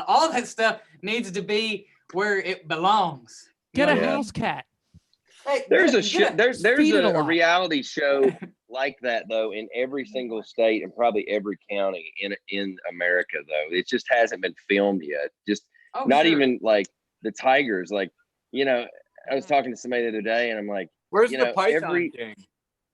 all that stuff needs to be where it belongs. Get a house cat. Hey, there's a reality show like that though in every single state and probably every county in America though. It just hasn't been filmed yet. Just not even like the tigers. Like I was talking to somebody the other day, and I'm like, "Where's the Python King?"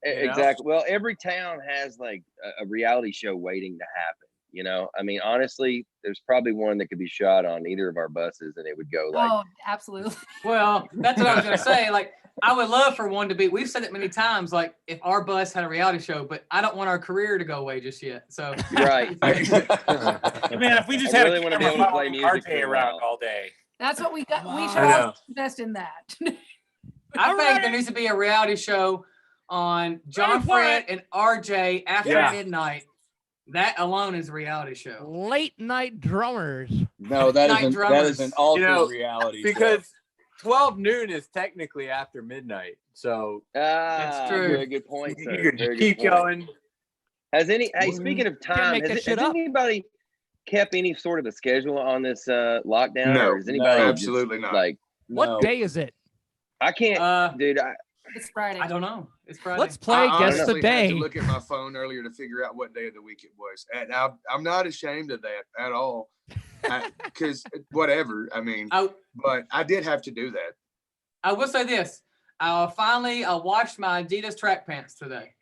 Exactly. Well, every town has like a reality show waiting to happen. I mean, honestly, there's probably one that could be shot on either of our buses, and it would go like. Oh, absolutely. Well, that's what I was gonna say. Like, I would love for one to be. We've said it many times. Like, if our bus had a reality show, but I don't want our career to go away just yet. So. Right. Man, if we just had really want to be able to play music around all day. That's what we got. We should all invest in that. I think there needs to be a reality show on John Fred and RJ after midnight. That alone is a reality show. Late night drummers. No, that is an altered reality because show. 12 noon is technically after midnight. So that's true. Very good point, sir. You could Very keep good point. going. Speaking of time, has anybody kept any sort of a schedule on this lockdown? No, or is anybody absolutely not. Like, what day is it? I can't, dude. It's Friday. I don't know. It's Friday. Let's play Guess the Day. I had to look at my phone earlier to figure out what day of the week it was. And I'm not ashamed of that at all. Because whatever, I mean, but I did have to do that. I will say this. I finally washed my Adidas track pants today.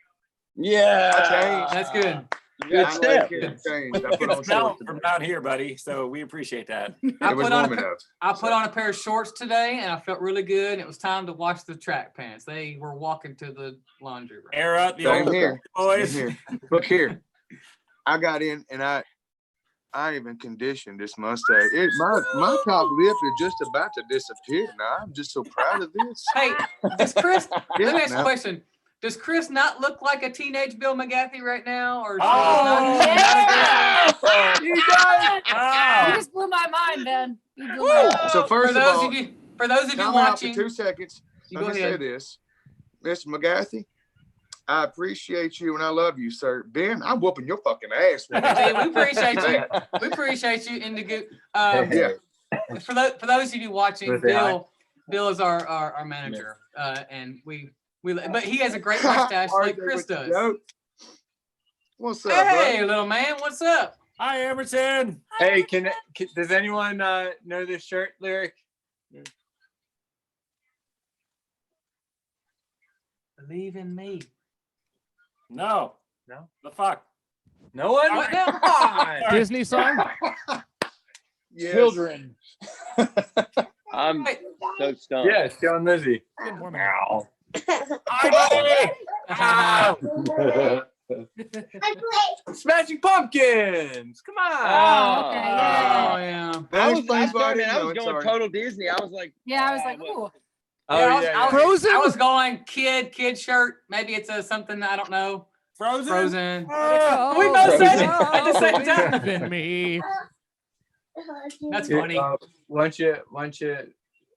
Yeah. I changed. That's good. Good step. I put on shorts from down here, buddy. So we appreciate that. I put on a pair of shorts today, and I felt really good. It was time to wash the track pants. They were walking to the laundry room. Air out the Same old here. boys. Same here. Look here. I got in and I even conditioned this mustache. My top lip is just about to disappear. Now I'm just so proud of this. Hey, does Chris? Let me ask you now. a question. Does Chris not look like a teenage Bill McGathy right now? Or yeah! You guys! You just blew my mind, Ben. You blew my mind. So first of all, for those of you time watching, out for 2 seconds. Let me say this, Mr. McGathy. I appreciate you and I love you, sir. Ben, I'm whooping your fucking ass. Hey, we appreciate you. We appreciate you, Indigo. Yeah. For those of you watching, Bill is our manager, and we but he has a great mustache like Chris does. What's up, Hey, bud? little man, what's up? Hi, Emerson. Hey, does anyone know this shirt lyric? Believe in me. No. The fuck. No one? What now? Come on. Disney song? Yes. Children. I'm so stumped. Yes, John Lizzie. Ow. Smashing Pumpkins. Come on. Oh, okay. Oh Yeah. yeah. I was going total Disney. I was like, Yeah, I was like, ooh. I was going kid shirt. Maybe it's something I don't know. Frozen. Oh, We both said it at the same time. believe in me. That's funny. Why don't you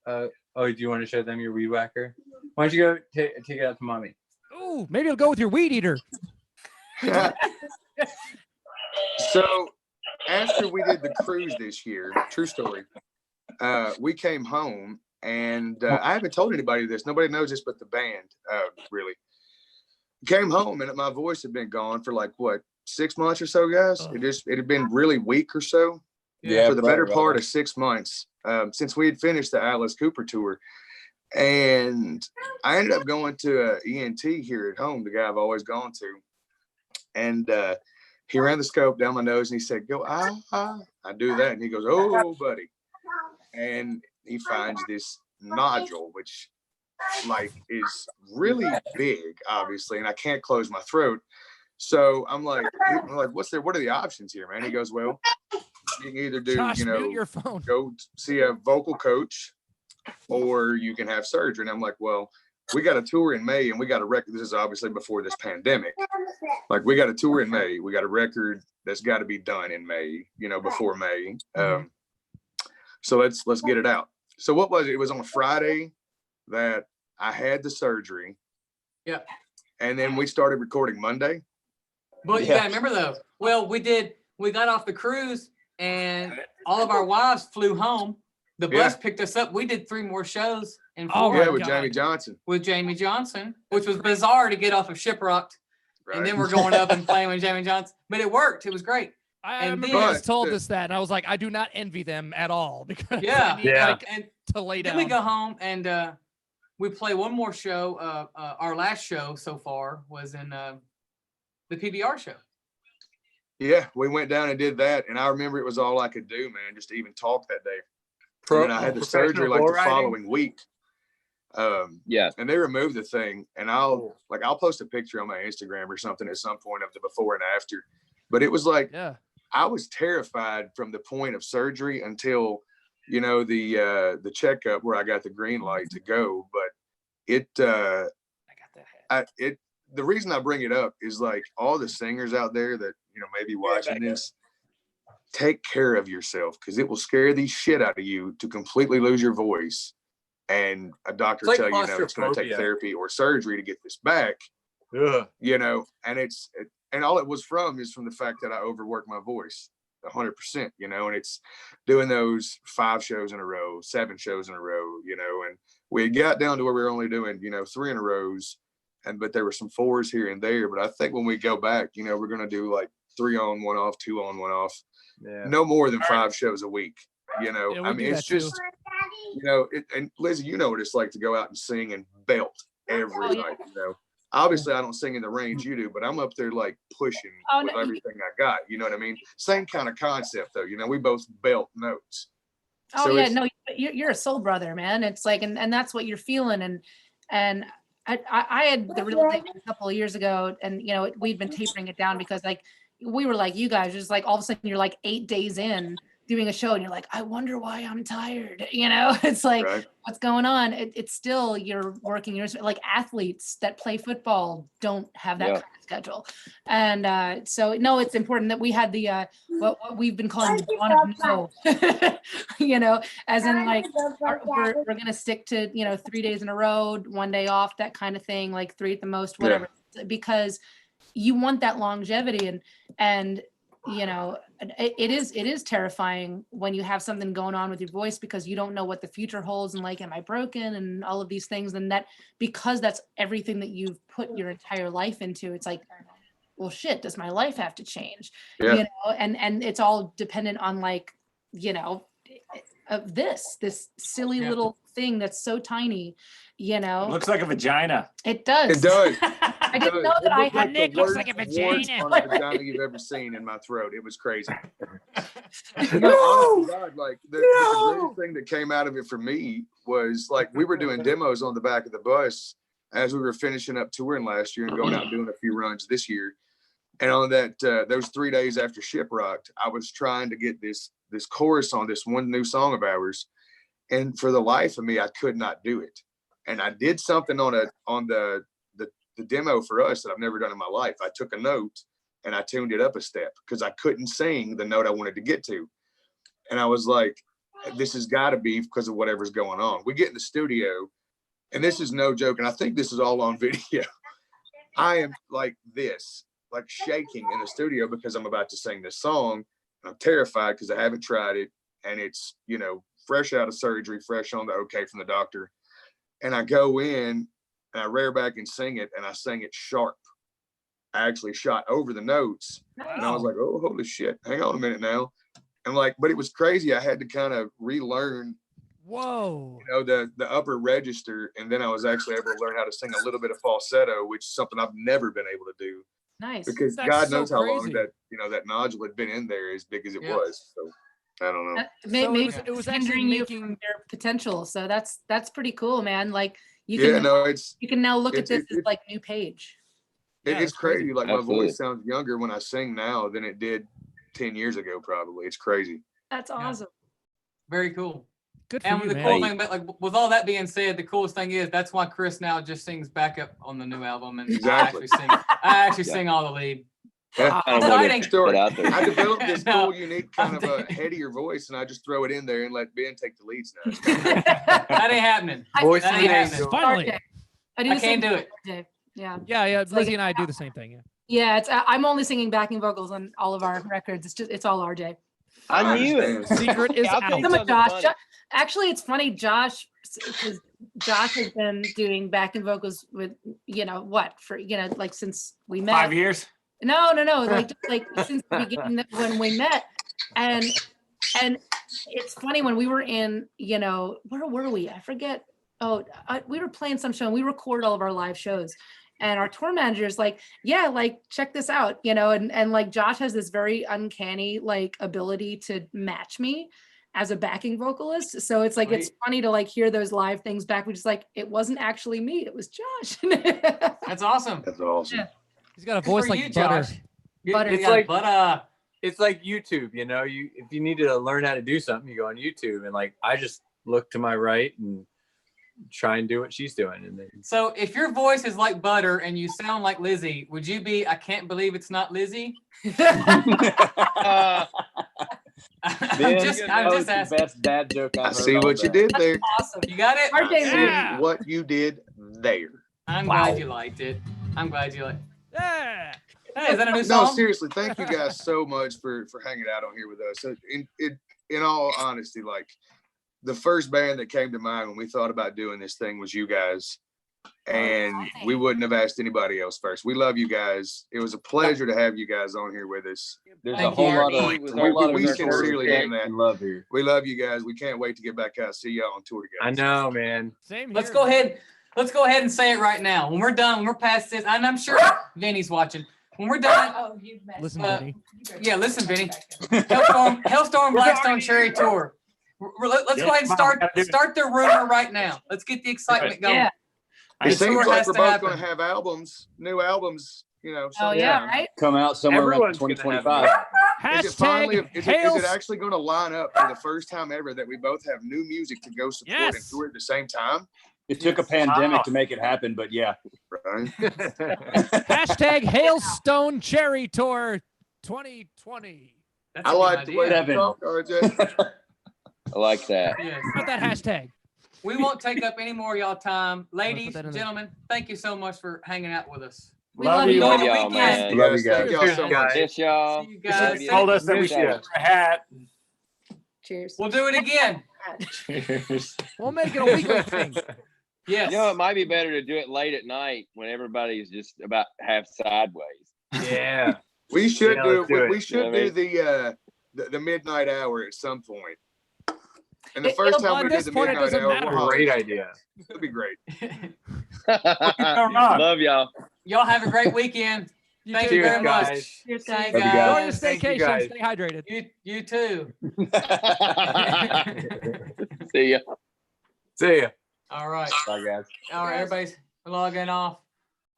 do you want to show them your weed whacker? Why don't you go take it out to mommy? Ooh, maybe I'll go with your weed eater. So after we did the cruise this year, true story, we came home and I haven't told anybody this. Nobody knows this but the band, really. Came home and my voice had been gone for like, what, 6 months or so, guys? It had been really weak or so. Yeah, for the better part of 6 months, since we had finished the Alice Cooper tour. And I ended up going to a ENT here at home, the guy I've always gone to. And he ran the scope down my nose and he said, go, I do that. And he goes, oh, buddy. And he finds this nodule, which like is really big, obviously, and I can't close my throat. So I'm like, what are the options here, man? He goes, well, you can either do, Josh, mute your phone. go see a vocal coach, or you can have surgery. And I'm like, well, we got a tour in May and we got a record. This is obviously before this pandemic. Like, we got a tour in May. We got a record that's got to be done in May, before May. So let's get it out. So what was it? It was on Friday that I had the surgery. Yeah. And then we started recording Monday. But you gotta remember though, well, we got off the cruise and all of our wives flew home. The bus picked us up. We did 3 more shows in Florida. Yeah, with Jamie Johnson. With Jamie Johnson, which was bizarre to get off of Shiprocked. Right. And then we're going up and playing with Jamie Johnson. But it worked. It was great. I remember you guys told us that, and I was like, I do not envy them at all because I need, and to lay down. Then we go home and we play one more show. Our last show so far was in the PBR show. Yeah, we went down and did that, and I remember it was all I could do, man, just to even talk that day. And then I had the surgery like the following week. And they removed the thing, and I'll post a picture on my Instagram or something at some point of the before and after. But it was like, I was terrified from the point of surgery until, the checkup where I got the green light to go. But the reason I bring it up is like all the singers out there that, may be watching this, take care of yourself, because it will scare the shit out of you to completely lose your voice. And a doctor tell you, it's going to take therapy or surgery to get this back. And and all it was from is from the fact that I overworked my voice 100%, and it's doing those 5 shows in a row, 7 shows in a row, and we got down to where we were only doing, 3 in a rows, but there were some 4s here and there. But I think when we go back, we're going to do like 3 on, 1 off, 2 on, 1 off, no more than 5 shows a week. I mean, it's just, and Lizzie, you know what it's like to go out and sing and belt every night, Obviously, I don't sing in the range you do, but I'm up there like pushing with everything I got. You know what I mean? Same kind of concept, though. We both belt notes. Oh, so yeah, no, you're a soul brother, man. It's like, and that's what you're feeling. And I had the real thing a couple of years ago, and we've been tapering it down because like we were like you guys, just like all of a sudden you're like 8 days in doing a show and you're like, I wonder why I'm tired. It's like, what's going on? It's still, you're working, you're like athletes that play football don't have that kind of schedule. And so, no, it's important that we had the, what we've been calling the dawn of no, as in like, we're going to stick to, 3 days in a row, 1 day off, that kind of thing, like 3 at the most, whatever, because you want that longevity and it is terrifying when you have something going on with your voice because you don't know what the future holds and like, am I broken and all of these things. And that, because that's everything that you've put your entire life into, it's like, well, shit, does my life have to change? And it's all dependent on like, of this silly little thing that's so tiny, It looks like a vagina. It does. It does. I didn't know that I had Nick looks like a vagina. On a vagina you've ever seen in my throat. It was crazy. Honestly, God, like the greatest thing that came out of it for me was like we were doing demos on the back of the bus as we were finishing up touring last year and going out and doing a few runs this year. And on that those 3 days after Shiprocked, I was trying to get this chorus on this one new song of ours, and for the life of me, I could not do it. And I did something on the demo for us that I've never done in my life. I took a note and I tuned it up a step because I couldn't sing the note I wanted to get to. And I was like, this has got to be because of whatever's going on. We get in the studio, and this is no joke, and I think this is all on video. I am like this, like shaking in the studio because I'm about to sing this song. And I'm terrified because I haven't tried it. And it's, fresh out of surgery, fresh on the okay from the doctor. And I go in and I rear back and sing it, and I sang it sharp. I actually shot over the notes. And I was like, oh, holy shit, hang on a minute now. And like, but it was crazy. I had to kind of relearn, the upper register. And then I was actually able to learn how to sing a little bit of falsetto, which is something I've never been able to do. Nice. Because That's God so knows how long crazy. that nodule had been in there as big as it was. So I don't know. Maybe it was hindering actually you making from your potential. So that's pretty cool, man. Like you can now look at this as like new page. It's crazy. Like Absolutely. my voice sounds younger when I sing now than it did 10 years ago, probably. It's crazy. That's awesome. Very cool. good for And you, the man. cool thing about, like, with all that being said, the coolest thing is that's why Chris now just sings backup on the new album, and Exactly. I actually sing all the lead. Yeah. I don't So want I to didn't- put out there. I developed this No. cool, unique kind of a headier voice, and I just throw it in there and let Ben take the leads now. That ain't happening. Voice That of ain't the happening. angel. Finally. I do I the same can't do thing it. every day. Yeah. Yeah, like- Lizzie and I do the same thing. Yeah. Yeah, I'm only singing backing vocals on all of our records. It's all RJ. I knew it. understand. Secret is How out. come Some of sounded Josh. funny. Actually, it's funny, Josh, because Josh has been doing backing vocals with like since we met. 5 years. No, like since the beginning when we met, and it's funny when we were in, where were we? I forget. We were playing some show and we record all of our live shows. And our tour manager's like, yeah, like, check this out, and like Josh has this very uncanny, like, ability to match me as a backing vocalist. So it's like, it's funny to like hear those live things back, which is like, it wasn't actually me, it was Josh. That's awesome. That's awesome. Yeah. He's got a Good voice for like you, butter. Josh. Butter. It's Yeah, like- but It's like YouTube, if you need to learn how to do something, you go on YouTube, and like I just look to my right and try and do what she's doing. And then So if your voice is like butter and you sound like Lizzie, would you be? I can't believe it's not Lizzie. I'm just asking. Best dad joke I've I heard see all what you day. did there. Awesome. You got it. RJ, Yeah. What you did there. I'm glad you liked it. I'm glad you liked. Yeah. Hey, is that a new No, song? seriously, thank you guys so much for hanging out on here with us. So in all honesty, like the first band that came to mind when we thought about doing this thing was you guys. And we wouldn't have asked anybody else first. We love you guys. It was a pleasure to have you guys on here with us. There's Thank a whole you. lot of We sincerely mean that. and love here. We love you guys. We can't wait to get back out, see y'all on tour together. I know, man. Same here. Let's go ahead and say it right now. When we're done, when we're past this, and I'm sure Vinny's watching. When we're done, Oh, you met. Listen, Vinny. yeah, listen, Vinny. Hellstorm Blackstone Cherry Tour. Let's go ahead and start the rumor right now. Let's get the excitement going. Yeah. It The tour seems like has we're to both happen. going to have new albums, you know. Oh yeah, right. Come out somewhere around Everyone's gonna 2025. Is it finally? Hashtag Is Hales. it actually going to line up for the first time ever that we both have new music to go support and Yes. tour at the same time? It took a pandemic to make it happen, but yeah. Right. Hashtag Halestone Cherry Tour 2020. That's I a good like the way idea. you talk, RJ. I like that. Yes. How about that hashtag? We won't take up any more of y'all time. Ladies, that in there. gentlemen, thank you so much for hanging out with us. We Love love you. you. Enjoy Love the y'all, weekend. man. Love you guys. Thank y'all so much. Miss y'all. See you guys. You Told us that we Miss should y'all. wear a hat. Cheers. We'll do it again. Cheers. We'll make it a weekly thing. Yes. You know, it might be better to do it late at night when everybody's just about half sideways. Yeah. We should Yeah, do. let's do it. We should You know what do the midnight hour at some point. And the It- first it'll- time at we do this the point, it midnight doesn't hour, matter. we'll holler. Great idea. It'll be great. Love y'all. Y'all have a great weekend. Thank you Cheers, very much. guys. Cheers, See you guys. Love you Enjoy your guys. Thank you, staycation. guys. Stay hydrated. You too. See ya. See ya. All right. Bye, guys. All right. Everybody's logging off.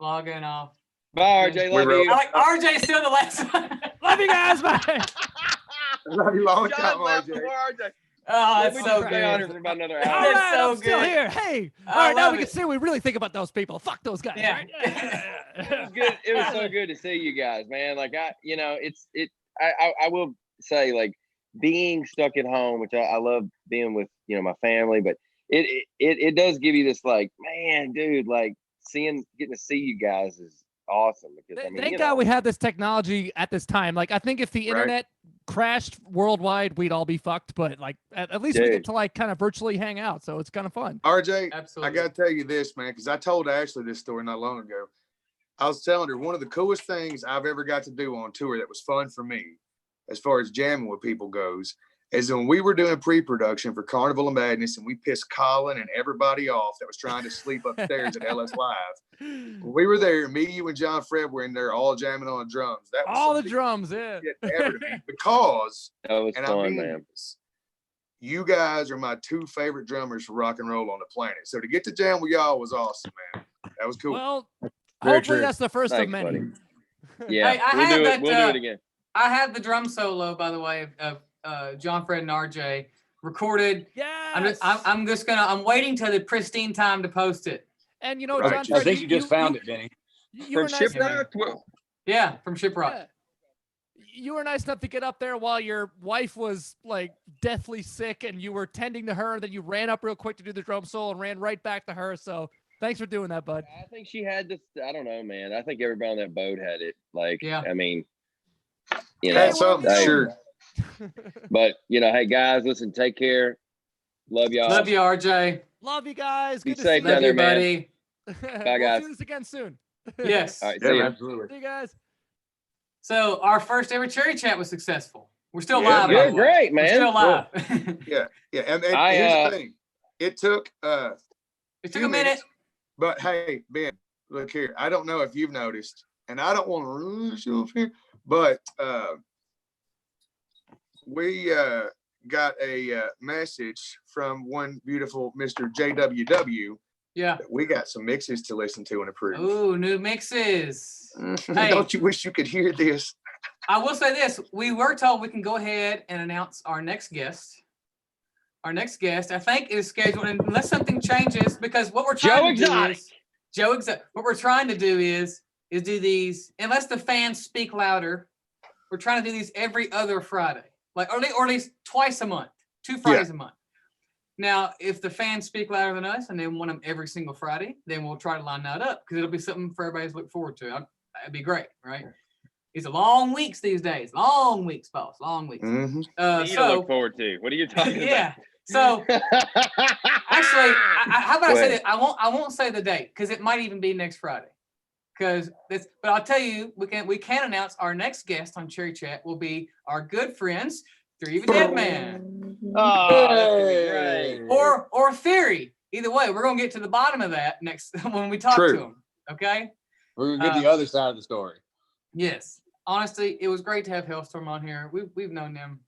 Logging off. Bye, RJ. Love you. I like RJ's still the last one. Love you guys. Bye. Love you long time, John left RJ. before RJ. Oh, Let that's me so just stay on here good. for about another All hour. That's right, so I'm still good. here. Hey. I All right, now love we can it. see what we really think about those people. Fuck those guys. Yeah. Right? It was good. It was so good to see you guys, man. Like I will say, like, being stuck at home, which I love being with, my family, but it does give you this, like, man, dude, like getting to see you guys is awesome. Because I mean, Thank God we have this technology at this time. Like, I think if the internet crashed worldwide, we'd all be fucked. But like, at least we Dude. get to like kind of virtually hang out, so it's kind of fun. RJ, Absolutely. I got to tell you this, man, because I told Ashley this story not long ago. I was telling her one of the coolest things I've ever got to do on tour that was fun for me, as far as jamming with people goes, is when we were doing pre-production for Carnival of Madness and we pissed Colin and everybody off that was trying to sleep upstairs at LS Live. When we were there, me, you, and John Fred were in there all jamming on drums. That was All the something drums, yeah. shit ever to me, because, That was and I fun, mean man. this, you guys are my two favorite drummers for rock and roll on the planet. So to get to jam with y'all was awesome, man. That was cool. Well, Very hopefully true. that's the first Thanks, of many. buddy. Yeah, Hey, I we'll have do that, it. We'll do it again. I have the drum solo, by the way, of John Fred and RJ recorded. Yes. I'm waiting till the pristine time to post it. And John Right. Fred, I think you just found it, Vinny. You were From nice Shipwreck? Yeah, from Shiprock. Yeah. You were nice enough to get up there while your wife was like deathly sick and you were tending to her. Then you ran up real quick to do the drum solo and ran right back to her. So thanks for doing that, bud. I think she had this. I don't know, man. I think everybody on that boat had it. Like, Yeah. I mean, That's something, hey, sure. But hey, guys, listen, take care. Love y'all. Love you, RJ. Love you guys. Be Good to safe see down you. there, Love man. you, buddy. We'll guys. do this again soon. Yes. All right, Yeah, see ya. absolutely. See you guys. So our first ever Cherry Chat was successful. We're still Yeah, live. by You're the way. great, We're man. still live. Yeah. And I, here's the thing. It took It took few a minute. minutes, but hey, Ben, look here. I don't know if you've noticed, and I don't want to ruin the show here, but we got a message from one beautiful Mr. JWW Yeah. that we got some mixes to listen to and approve. Ooh, new mixes. Hey. Don't you wish you could hear this? I will say this. We were told we can go ahead and announce our next guest. our next guest, I think, is scheduled, unless something changes, because what we're trying to do is what we're trying to do is do these, unless the fans speak louder. We're trying to do these every other Friday, like or at least twice a month, 2 Fridays a month. Now, if the fans speak louder than us and they want them every single Friday, then we'll try to line that up because it'll be something for everybody to look forward to. That'd be great, right? These are long weeks these days. Long weeks, boss. Long weeks. You to look forward to. What are you talking about? So actually, how about I say that? I won't say the date because it might even be next Friday. But I'll tell you, we can announce our next guest on Cherry Chat will be our good friends, Theory of a Dead Man. Oh, that's gonna be great. Or Theory. Either way, we're gonna get to the bottom of that next when we talk to him. Okay. We're gonna get the other side of the story. Yes. Honestly, it was great to have Halestorm on here. We've known them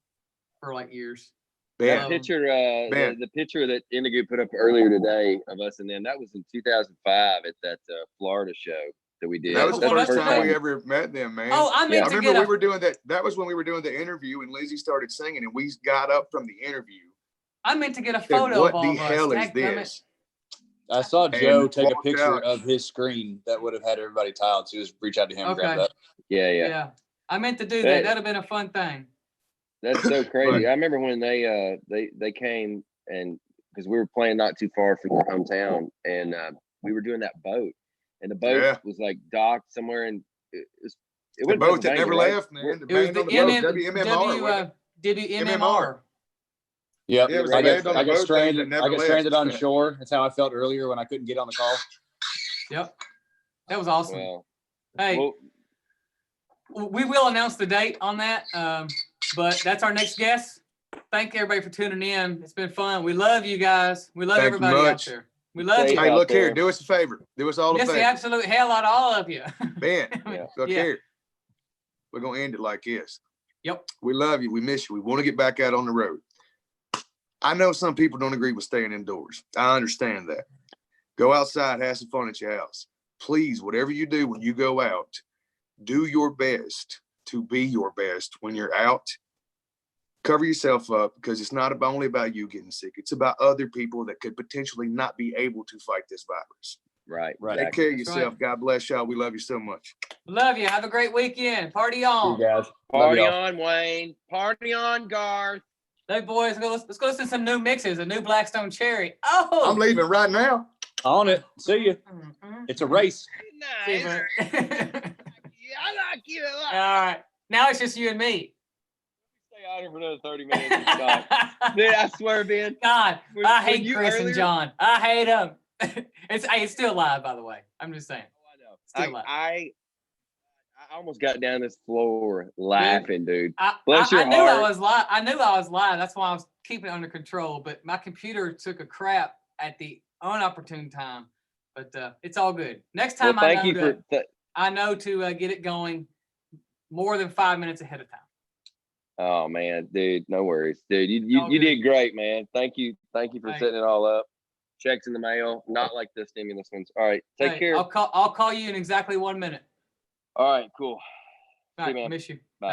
for like years. That picture, the picture that Indigo put up earlier today of us and them, that was in 2005 at that Florida show that we did. That was the first time we ever met them, man. Oh, I remember we were doing that. That was when we were doing the interview and Lizzie started singing and we got up from the interview. I meant to get a photo of all of us. What the hell is this? I saw Joe take a picture of his screen that would have had everybody tiled. So just reach out to him and grab that. Yeah. I meant to do that. That'd have been a fun thing. That's so crazy. I remember when they came and because we were playing not too far from their hometown and we were doing that boat and the boat was like docked somewhere and it was the boat that never left, man. It was the WMMR. Yep. I got stranded on shore. That's how I felt earlier when I couldn't get on the call. Yep. That was awesome. Well, hey, we will announce the date on that. But that's our next guest. Thank everybody for tuning in. It's been fun. We love you guys. We love everybody out there. We love you. Hey, look here. Do us a favor. Do us all a favor. Yes, the absolute hell out of all of you. Ben, look here. We're going to end it like this. Yep. We love you. We miss you. We want to get back out on the road. I know some people don't agree with staying indoors. I understand that. Go outside, have some fun at your house. Please, whatever you do when you go out, do your best to be your best when you're out. Cover yourself up because it's not only about you getting sick. It's about other people that could potentially not be able to fight this virus. Right. Take care of yourself. God bless y'all. We love you so much. Love you. Have a great weekend. Party on. You guys. Party on, Wayne. Party on, Garth. Hey, boys, let's go listen to some new mixes. A new Blackstone Cherry. Oh, I'm leaving right now. On it. See you. It's a race. Nice. I like you a lot. All right. Now it's just you and me. Stay out here for another 30 minutes. Dude, I swear, Ben. God, I hate Chris and John. I hate them. It's still live, by the way. I'm just saying. Oh, I know. Still live. I almost got down this floor laughing, dude. Bless your heart. I knew I was live. That's why I was keeping it under control. But my computer took a crap at the unopportune time. But it's all good. Next time I know to get it going more than 5 minutes ahead of time. Oh man, dude, no worries, dude. You did great, man. Thank you for setting it all up. Checks in the mail, not like the stimulus ones. All right, take care. I'll call you in exactly 1 minute. All right, cool. All right, miss you. Bye.